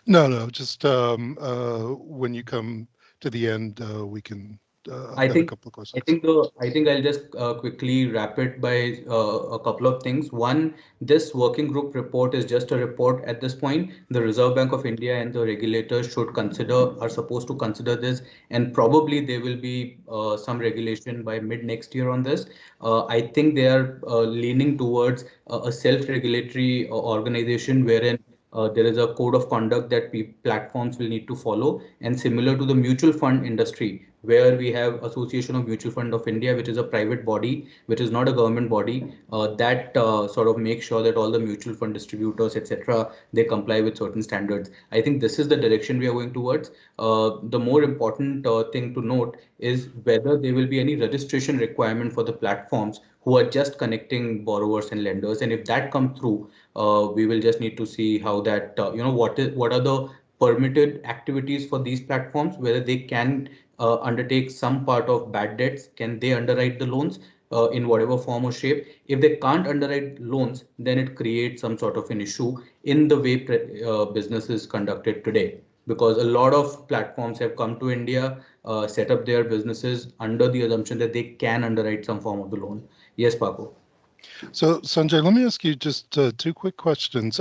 No, just when you come to the end, we can. I've got a couple of questions. I think I'll just quickly wrap it by a couple of things. One, this working group report is just a report at this point. The Reserve Bank of India and the regulators are supposed to consider this, and probably there will be some regulation by mid next year on this. I think they are leaning towards a self-regulatory organization wherein there is a code of conduct that platforms will need to follow, and similar to the mutual fund industry, where we have Association of Mutual Fund of India, which is a private body, which is not a government body, that sort of makes sure that all the mutual fund distributors, etc., they comply with certain standards. I think this is the direction we are going towards. The more important thing to note is whether there will be any registration requirement for the platforms who are just connecting borrowers and lenders. And if that comes through, we will just need to see how that, what are the permitted activities for these platforms, whether they can undertake some part of bad debts, can they underwrite the loans in whatever form or shape. If they can't underwrite loans, then it creates some sort of an issue in the way business is conducted today. Because a lot of platforms have come to India, set up their businesses under the assumption that they can underwrite some form of the loan. Yes, Paco. So Sanjay, let me ask you just 2 quick questions.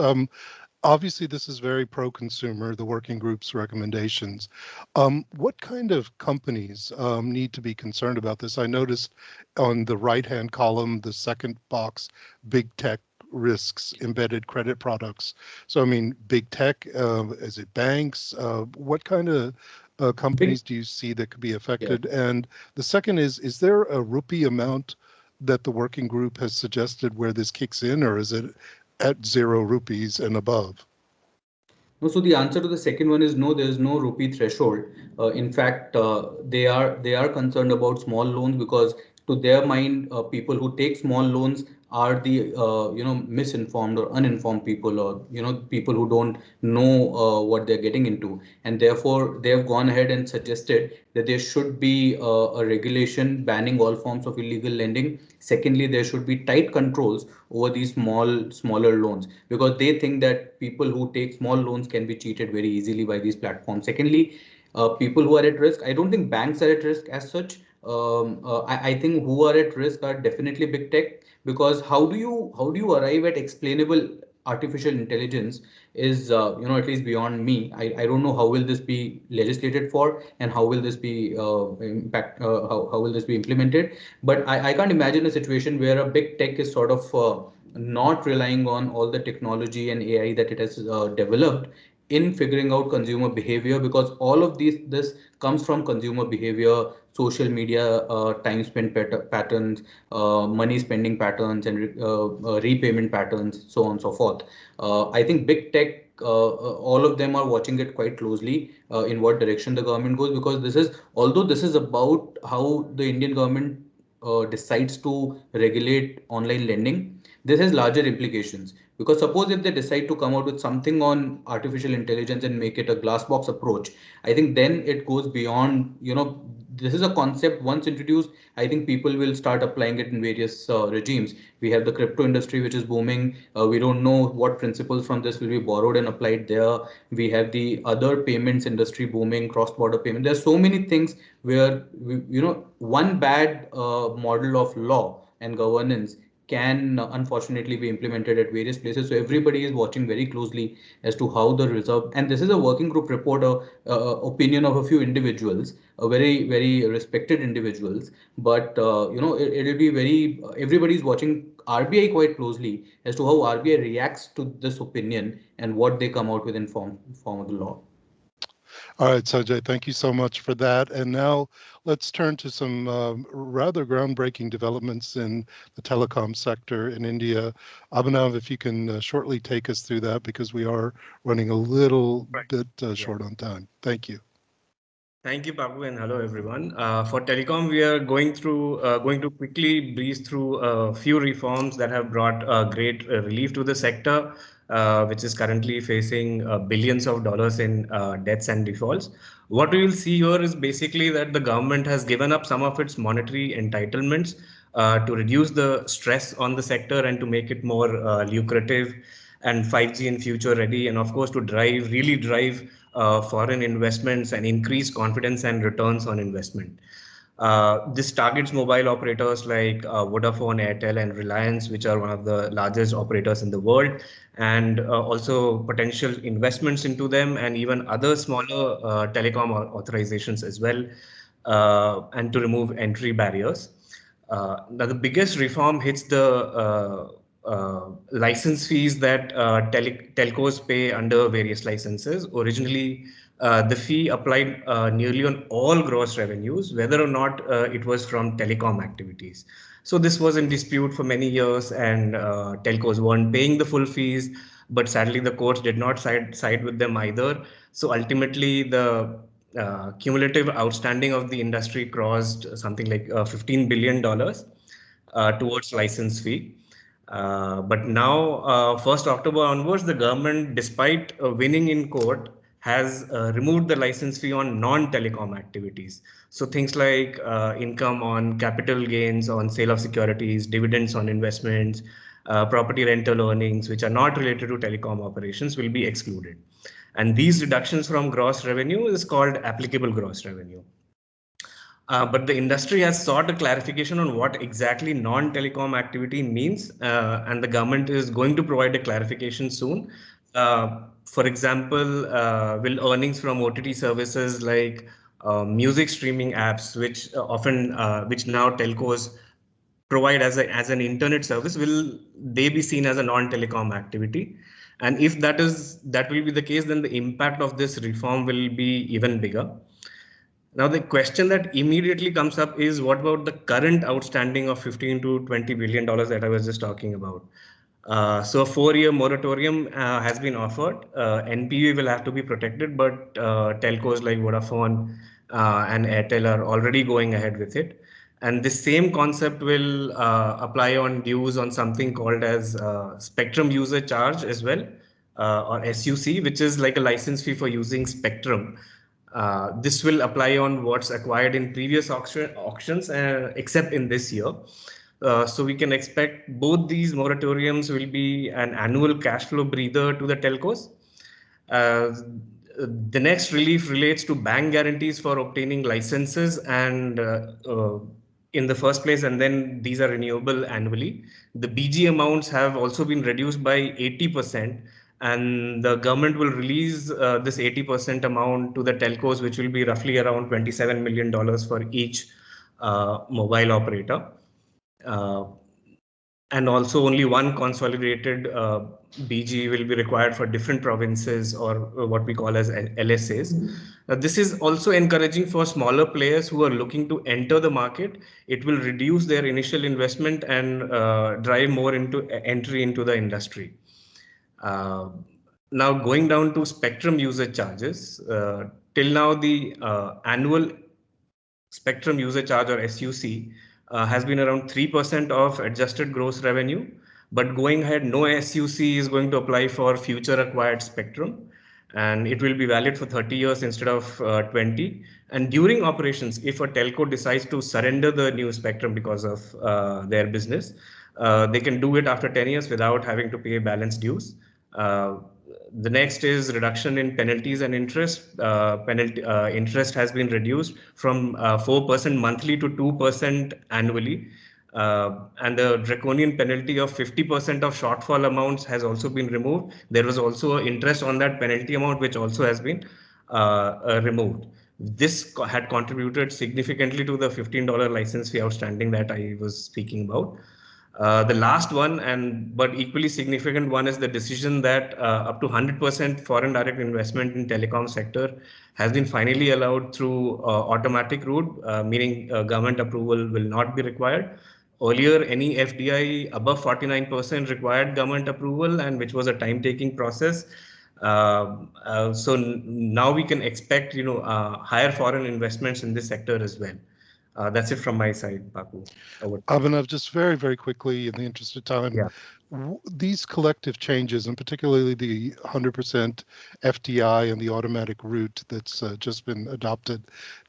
Obviously, this is very pro-consumer, the working group's recommendations. What kind of companies need to be concerned about this? I noticed on the right-hand column, the second box, big tech risks, embedded credit products. So, I mean, big tech, is it banks? What kind of companies do you see that could be affected? Yeah. And the second is there a rupee amount that the working group has suggested where this kicks in, or is it at 0 rupees and above? No, so the answer to the second one is no, there is no rupee threshold. In fact, they are concerned about small loans because to their mind, people who take small loans are the misinformed or uninformed people, or people who don't know what they're getting into, and therefore they have gone ahead and suggested that there should be a regulation banning all forms of illegal lending. Secondly, there should be tight controls over these smaller loans, because they think that people who take small loans can be cheated very easily by these platforms. Secondly, people who are at risk, I don't think banks are at risk as such. I think who are at risk are definitely big tech, because how do you arrive at explainable artificial intelligence is at least beyond me. I don't know how will this be legislated for, and how will this be how will this be implemented. But I can't imagine a situation where a big tech is sort of not relying on all the technology and AI that it has developed in figuring out consumer behavior, because all of this comes from consumer behavior, social media, time spent patterns, money spending patterns, and repayment patterns, so on and so forth. I think big tech, all of them are watching it quite closely, in what direction the government goes, because although this is about how the Indian government decides to regulate online lending, this has larger implications. Because suppose if they decide to come out with something on artificial intelligence and make it a glass box approach, I think then it goes beyond, this is a concept once introduced. I think people will start applying it in various regimes. We have the crypto industry, which is booming. We don't know what principles from this will be borrowed and applied there. We have the other payments industry booming, cross-border payment. There's so many things where, one bad model of law and governance can unfortunately be implemented at various places. So everybody is watching very closely as to how the reserve, and this is a working group report, opinion of a few individuals, very, very respected individuals. But it'll be everybody's watching RBI quite closely as to how RBI reacts to this opinion and what they come out with in form of the law. All right, Sanjay, thank you so much for that. And now let's turn to some rather groundbreaking developments in the telecom sector in India. Abhinav, if you can shortly take us through that, because we are running a little bit short on time. Thank you. Thank you, Papu, and hello, everyone. For telecom, we are going to quickly breeze through a few reforms that have brought great relief to the sector, which is currently facing billions of dollars in debts and defaults. What we will see here is basically that the government has given up some of its monetary entitlements to reduce the stress on the sector and to make it more lucrative and 5G and future ready, and of course to really drive foreign investments and increase confidence and returns on investment. This targets mobile operators like Vodafone, Airtel, and Reliance, which are one of the largest operators in the world, and also potential investments into them, and even other smaller telecom authorizations as well, and to remove entry barriers. Now, the biggest reform hits the license fees that telcos pay under various licenses. Originally, the fee applied nearly on all gross revenues, whether or not it was from telecom activities. So this was in dispute for many years, and telcos weren't paying the full fees, but sadly the courts did not side with them either. So ultimately, the cumulative outstanding of the industry crossed something like $15 billion towards license fee. But now, 1st October onwards, the government, despite winning in court, has removed the license fee on non-telecom activities. So things like income on capital gains on sale of securities, dividends on investments, property rental earnings, which are not related to telecom operations, will be excluded. And these reductions from gross revenue is called applicable gross revenue. But the industry has sought a clarification on what exactly non-telecom activity means, and the government is going to provide a clarification soon. For example, will earnings from OTT services like music streaming apps, which which now telcos provide as an internet service, will they be seen as a non-telecom activity? And if that will be the case, then the impact of this reform will be even bigger. Now, the question that immediately comes up is, what about the current outstanding of $15 to $20 billion that I was just talking about? So a 4-year moratorium has been offered. NPV will have to be protected, but telcos like Vodafone and Airtel are already going ahead with it. And this same concept will apply on dues on something called as spectrum user charge as well, or SUC, which is like a license fee for using spectrum. This will apply on what's acquired in previous auctions, except in this year. So we can expect both these moratoriums will be an annual cash flow breather to the telcos. The next relief relates to bank guarantees for obtaining licenses and in the first place, and then these are renewable annually. The BG amounts have also been reduced by 80%, and the government will release this 80% amount to the telcos, which will be roughly around $27 million for each mobile operator. And also only one consolidated BG will be required for different provinces, or what we call as LSAs. This is also encouraging for smaller players who are looking to enter the market. It will reduce their initial investment and drive more into entry into the industry. Now going down to spectrum user charges, till now the annual spectrum user charge, or SUC, has been around 3% of adjusted gross revenue. But going ahead, no SUC is going to apply for future acquired spectrum, and it will be valid for 30 years instead of 20. And during operations, if a telco decides to surrender the new spectrum because of their business, they can do it after 10 years without having to pay balance dues. The next is reduction in penalties and interest. Interest has been reduced from 4% monthly to 2% annually. And the draconian penalty of 50% of shortfall amounts has also been removed. There was also interest on that penalty amount, which also has been removed. This had contributed significantly to the $15 license fee outstanding that I was speaking about. The last one, but equally significant one, is the decision that up to 100% foreign direct investment in telecom sector has been finally allowed through automatic route, meaning government approval will not be required. Earlier, any FDI above 49% required government approval, and which was a time-taking process. So now we can expect, higher foreign investments in this sector as well. That's it from my side, Baku. Abhinav, just very, very quickly, in the interest of time, these collective changes, and particularly the 100% FDI and the automatic route that's just been adopted,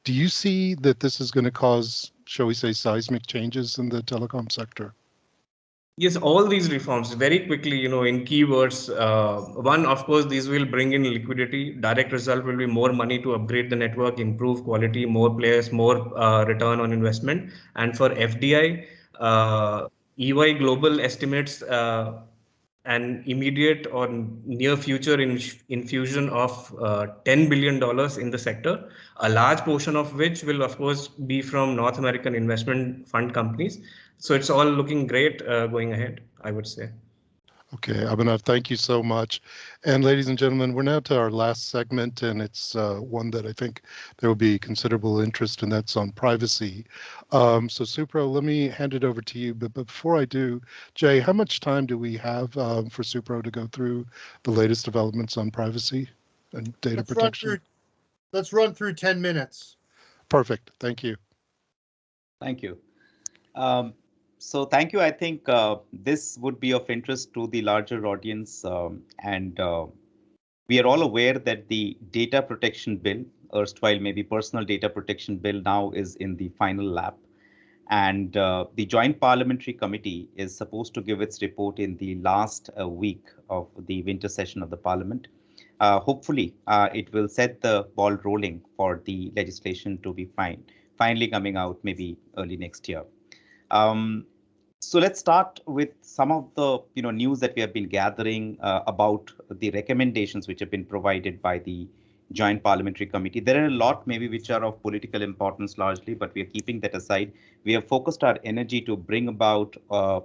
do you see that this is going to cause, shall we say, seismic changes in the telecom sector? Yes, all these reforms very quickly, in keywords. One, of course, these will bring in liquidity. Direct result will be more money to upgrade the network, improve quality, more players, more return on investment. And for FDI, EY Global estimates an immediate or near future infusion of $10 billion in the sector, a large portion of which will, of course, be from North American investment fund companies. So it's all looking great going ahead, I would say. Okay, Abhinav, thank you so much. And ladies and gentlemen, we're now to our last segment, and it's one that I think there will be considerable interest in, that's on privacy. So Supro, let me hand it over to you. But before I do, Jay, how much time do we have for Supro to go through the latest developments on privacy and data protection? Let's run through 10 minutes. Perfect. Thank you. Thank you. So thank you. I think this would be of interest to the larger audience, and we are all aware that the data protection bill, erstwhile maybe personal data protection bill, now is in the final lap, and the Joint Parliamentary Committee is supposed to give its report in the last week of the winter session of the Parliament. Hopefully, it will set the ball rolling for the legislation to be finally coming out maybe early next year. So let's start with some of the news that we have been gathering about the recommendations which have been provided by the Joint Parliamentary Committee. There are a lot maybe which are of political importance largely, but we are keeping that aside. We have focused our energy to bring about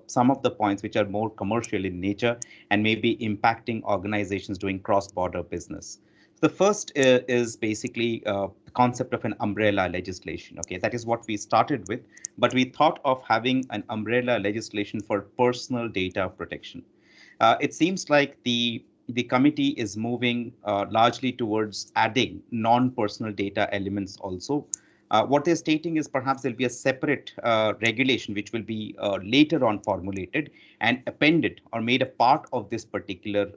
some of the points which are more commercial in nature and maybe impacting organizations doing cross-border business. The first is basically the concept of an umbrella legislation. Okay, that is what we started with, but we thought of having an umbrella legislation for personal data protection. It seems like the committee is moving largely towards adding non-personal data elements also. What they're stating is perhaps there'll be a separate regulation which will be later on formulated and appended or made a part of this particular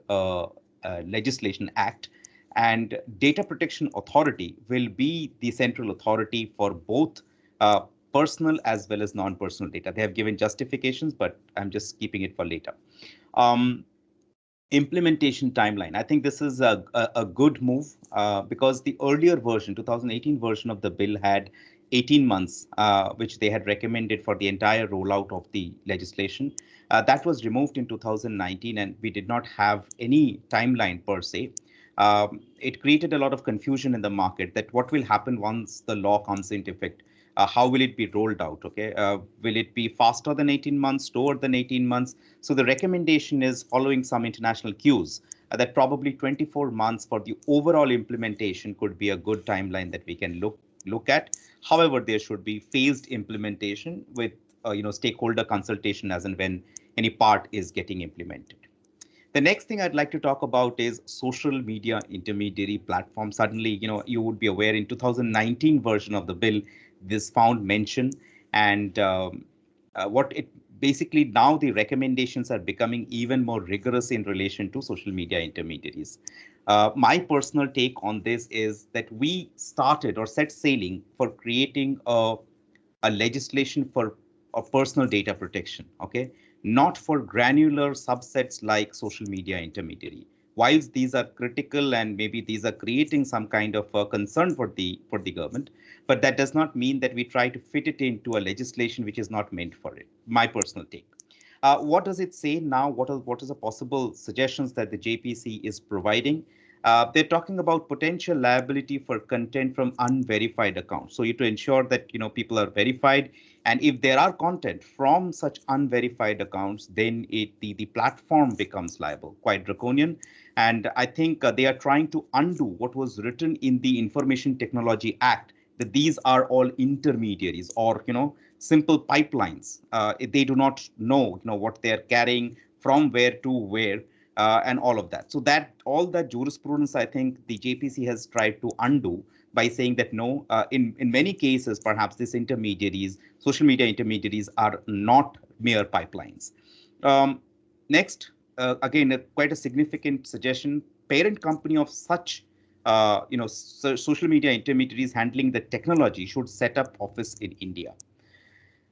legislation act. And Data Protection Authority will be the central authority for both personal as well as non-personal data. They have given justifications, but I'm just keeping it for later. Implementation timeline. I think this is a good move because the earlier version, 2018 version of the bill had 18 months, which they had recommended for the entire rollout of the legislation. That was removed in 2019, and we did not have any timeline per se. It created a lot of confusion in the market that what will happen once the law comes into effect. How will it be rolled out? Okay, will it be faster than 18 months, slower than 18 months? So the recommendation is following some international cues that probably 24 months for the overall implementation could be a good timeline that we can look at. However, there should be phased implementation with stakeholder consultation as and when any part is getting implemented. The next thing I'd like to talk about is social media intermediary platform. Suddenly, you would be aware in 2019 version of the bill, this found mention, and what it basically now the recommendations are becoming even more rigorous in relation to social media intermediaries. My personal take on this is that we started or set sailing for creating a legislation for a personal data protection, okay, not for granular subsets like social media intermediary. Whilst these are critical and maybe these are creating some kind of concern for the government, but that does not mean that we try to fit it into a legislation which is not meant for it. My personal take. What does it say now? What are the possible suggestions that the JPC is providing? They're talking about potential liability for content from unverified accounts. So to ensure that people are verified, and if there are content from such unverified accounts, then the platform becomes liable. Quite draconian. And I think they are trying to undo what was written in the Information Technology Act, that these are all intermediaries or simple pipelines. They do not know what they are carrying from where to where. And all of that. So that all that jurisprudence, I think the JPC has tried to undo by saying that no, in many cases, perhaps these intermediaries, social media intermediaries, are not mere pipelines. Next, again, quite a significant suggestion: parent company of such social media intermediaries handling the technology should set up office in India.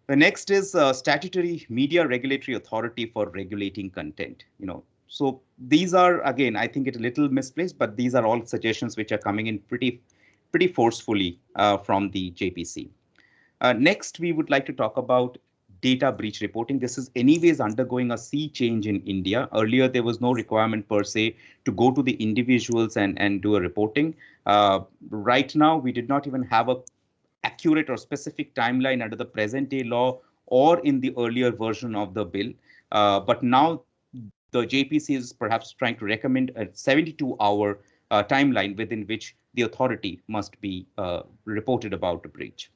The next is statutory media regulatory authority for regulating content. So these are, again, I think it's a little misplaced, but these are all suggestions which are coming in pretty forcefully from the JPC. Next, we would like to talk about data breach reporting. This is anyways undergoing a sea change in India. Earlier, there was no requirement per se to go to the individuals and do a reporting. Right now, we did not even have a accurate or specific timeline under the present day law or in the earlier version of the bill. But now the JPC is perhaps trying to recommend a 72-hour timeline within which the authority must be reported about a breach.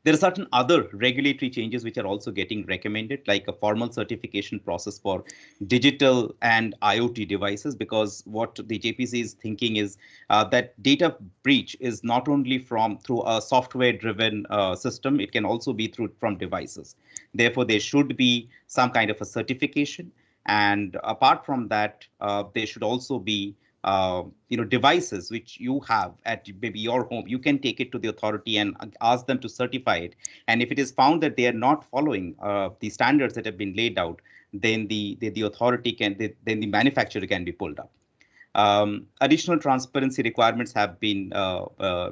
There are certain other regulatory changes which are also getting recommended, like a formal certification process for digital and IoT devices, because what the JPC is thinking is that data breach is not only through a software-driven system, it can also be from devices. Therefore, there should be some kind of a certification. And apart from that, there should also be devices which you have at maybe your home. You can take it to the authority and ask them to certify it. And if it is found that they are not following the standards that have been laid out, then the authority then the manufacturer can be pulled up. Additional transparency requirements have been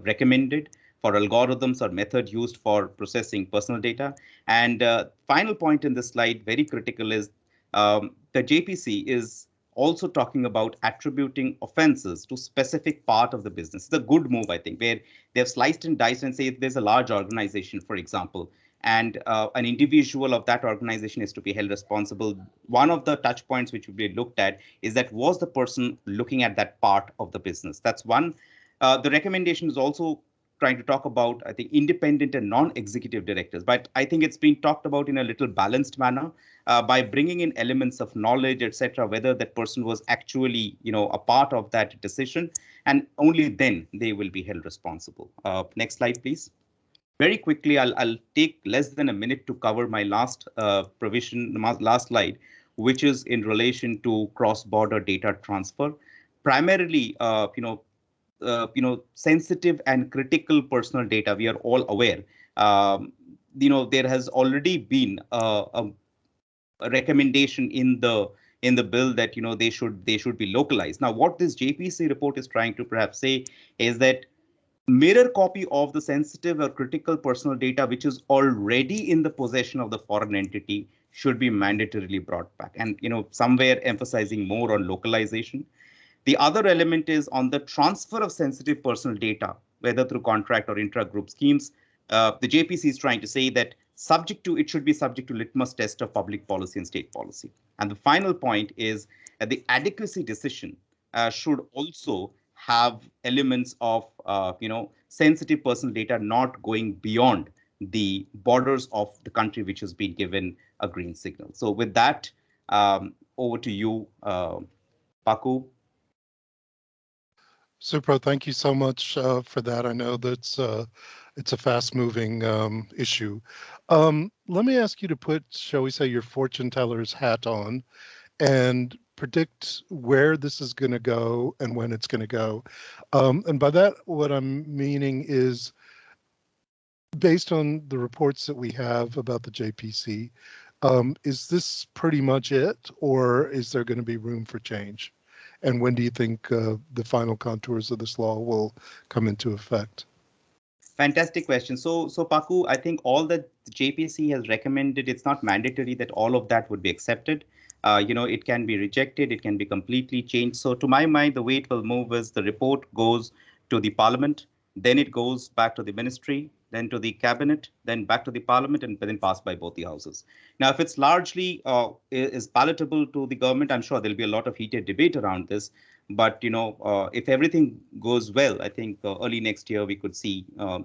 recommended for algorithms or method used for processing personal data. And final point in this slide, very critical, is the JPC is also talking about attributing offenses to specific part of the business. It's a good move, I think, where they have sliced and diced and say if there's a large organization, for example, and an individual of that organization is to be held responsible. One of the touch points which will be looked at is that was the person looking at that part of the business. That's one. The recommendation is also trying to talk about, I think, independent and non-executive directors, but I think it's been talked about in a little balanced manner by bringing in elements of knowledge, etc., whether that person was actually, a part of that decision, and only then they will be held responsible. Next slide, please. Very quickly, I'll take less than a minute to cover my last last slide, which is in relation to cross-border data transfer. Primarily, sensitive and critical personal data. We are all aware. There has already been a recommendation in the bill that they should be localized. Now, what this JPC report is trying to perhaps say is that mirror copy of the sensitive or critical personal data which is already in the possession of the foreign entity should be mandatorily brought back, and somewhere emphasizing more on localization. The other element is on the transfer of sensitive personal data, whether through contract or intra-group schemes. The JPC is trying to say that it should be subject to litmus test of public policy and state policy. And the final point is that the adequacy decision should also have elements of sensitive personal data not going beyond the borders of the country which has been given a green signal. So with that, over to you, Paku. Supro, thank you so much for that. I know that's it's a fast-moving issue. Let me ask you to put, shall we say, your fortune teller's hat on and predict where this is going to go and when it's going to go. And by that, what I'm meaning is, based on the reports that we have about the JPC, is this pretty much it, or is there going to be room for change? And when do you think the final contours of this law will come into effect? Fantastic question. So Paku, I think all that the JPC has recommended, it's not mandatory that all of that would be accepted. It can be rejected, it can be completely changed. So to my mind, the way it will move is the report goes to the Parliament, then it goes back to the Ministry, then to the Cabinet, then back to the Parliament, and then passed by both the houses. Now, if it's largely is palatable to the government, I'm sure there'll be a lot of heated debate around this. But if everything goes well, I think early next year we could see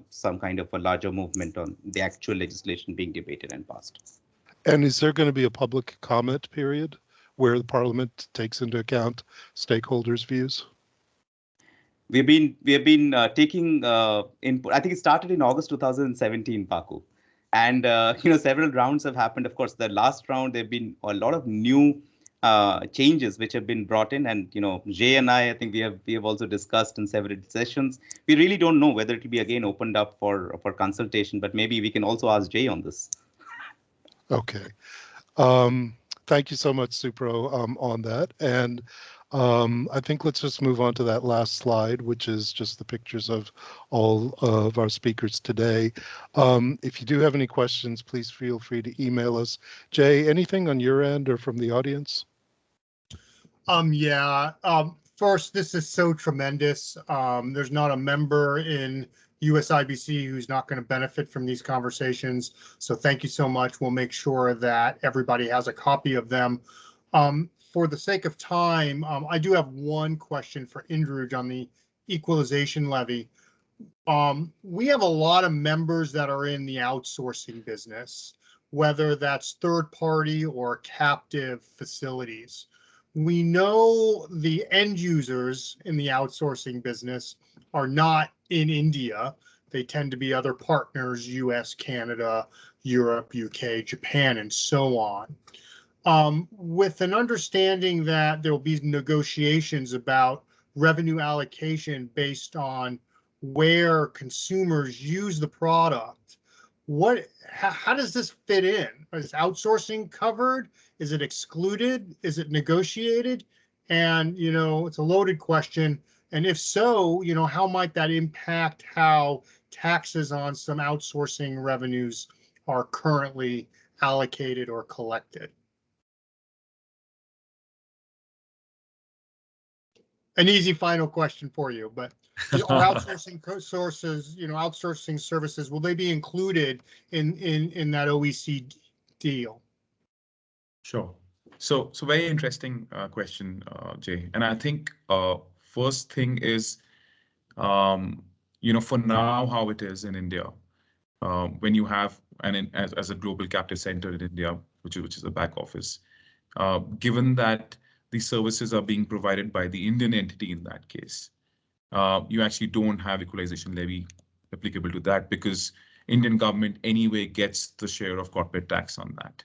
some kind of a larger movement on the actual legislation being debated and passed. And is there going to be a public comment period where the Parliament takes into account stakeholders' views? We have been taking input. I think it started in August 2017, Paku, and several rounds have happened. Of course, the last round there've been a lot of new changes which have been brought in, and Jay and I think we have also discussed in several sessions. We really don't know whether it will be again opened up for consultation, but maybe we can also ask Jay on this. Okay. Thank you so much, Supro, on that. And I think let's just move on to that last slide, which is just the pictures of all of our speakers today. If you do have any questions, please feel free to email us. Jay, anything on your end or from the audience? First, this is so tremendous. There's not a member in USIBC who's not going to benefit from these conversations. So thank you so much. We'll make sure that everybody has a copy of them. For the sake of time, I do have one question for Indruj on the equalization levy. We have a lot of members that are in the outsourcing business, whether that's third party or captive facilities. We know the end users in the outsourcing business are not in India. They tend to be other partners, US, Canada, Europe, UK, Japan, and so on. With an understanding that there will be negotiations about revenue allocation based on where consumers use the product, how does this fit in? Is outsourcing covered? Is it excluded? Is it negotiated? And, it's a loaded question. And if so, how might that impact how taxes on some outsourcing revenues are currently allocated or collected? An easy final question for you, but are outsourcing sources, outsourcing services, will they be included in that OECD deal? Sure. So very interesting question, Jay. And I think first thing is, for now, how it is in India, when you have as a global captive center in India, which is a back office, given that the services are being provided by the Indian entity in that case, you actually don't have equalization levy applicable to that, because Indian government anyway gets the share of corporate tax on that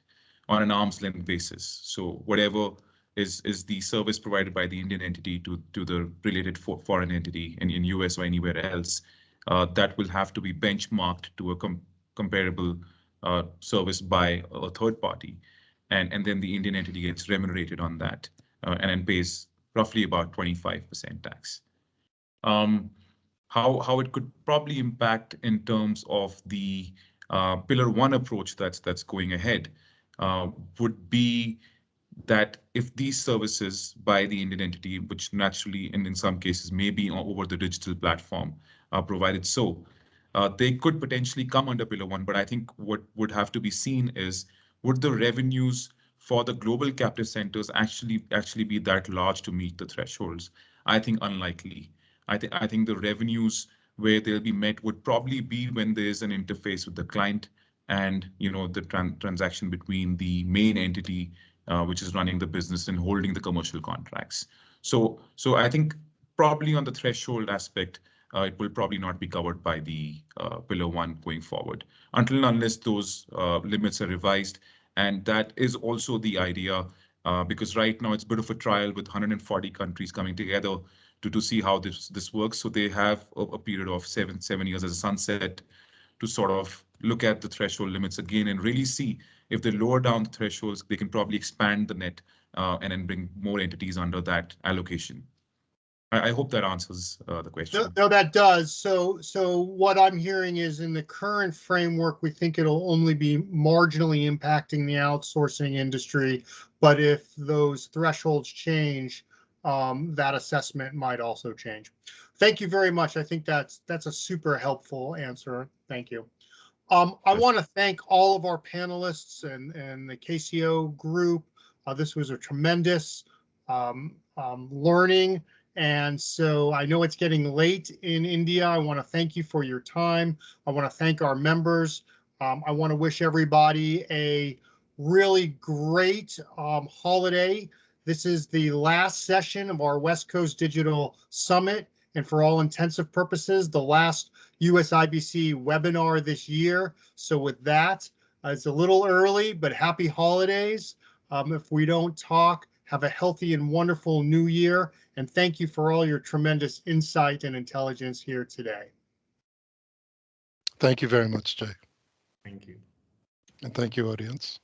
on an arm's length basis. So whatever is the service provided by the Indian entity to the related foreign entity in US or anywhere else, that will have to be benchmarked to a comparable service by a third party. And then the Indian entity gets remunerated on that and then pays roughly about 25% tax. How it could probably impact in terms of the Pillar 1 approach that's going ahead would be that if these services by the Indian entity, which naturally and in some cases may be over the digital platform, are provided so, they could potentially come under Pillar 1. But I think what would have to be seen is, would the revenues for the global captive centers actually be that large to meet the thresholds? I think unlikely. I think the revenues where they'll be met would probably be when there's an interface with the client and the transaction between the main entity, which is running the business and holding the commercial contracts. So I think probably on the threshold aspect, it will probably not be covered by the Pillar 1 going forward until and unless those limits are revised. And that is also the idea, because right now it's a bit of a trial with 140 countries coming together to see how this works. So they have a period of seven years as a sunset to sort of look at the threshold limits again and really see if they lower down the thresholds, they can probably expand the net and then bring more entities under that allocation. I hope that answers the question. No, that does. So what I'm hearing is in the current framework, we think it'll only be marginally impacting the outsourcing industry. But if those thresholds change, that assessment might also change. Thank you very much. I think that's a super helpful answer. Thank you. I want to thank all of our panelists and the KCO group. This was a tremendous learning. And so I know it's getting late in India. I want to thank you for your time. I want to thank our members. I want to wish everybody a really great holiday. This is the last session of our West Coast Digital Summit, and for all intensive purposes, the last USIBC webinar this year. So with that, it's a little early, but happy holidays. If we don't talk, have a healthy and wonderful new year. And thank you for all your tremendous insight and intelligence here today. Thank you very much, Jay. Thank you. And thank you, audience.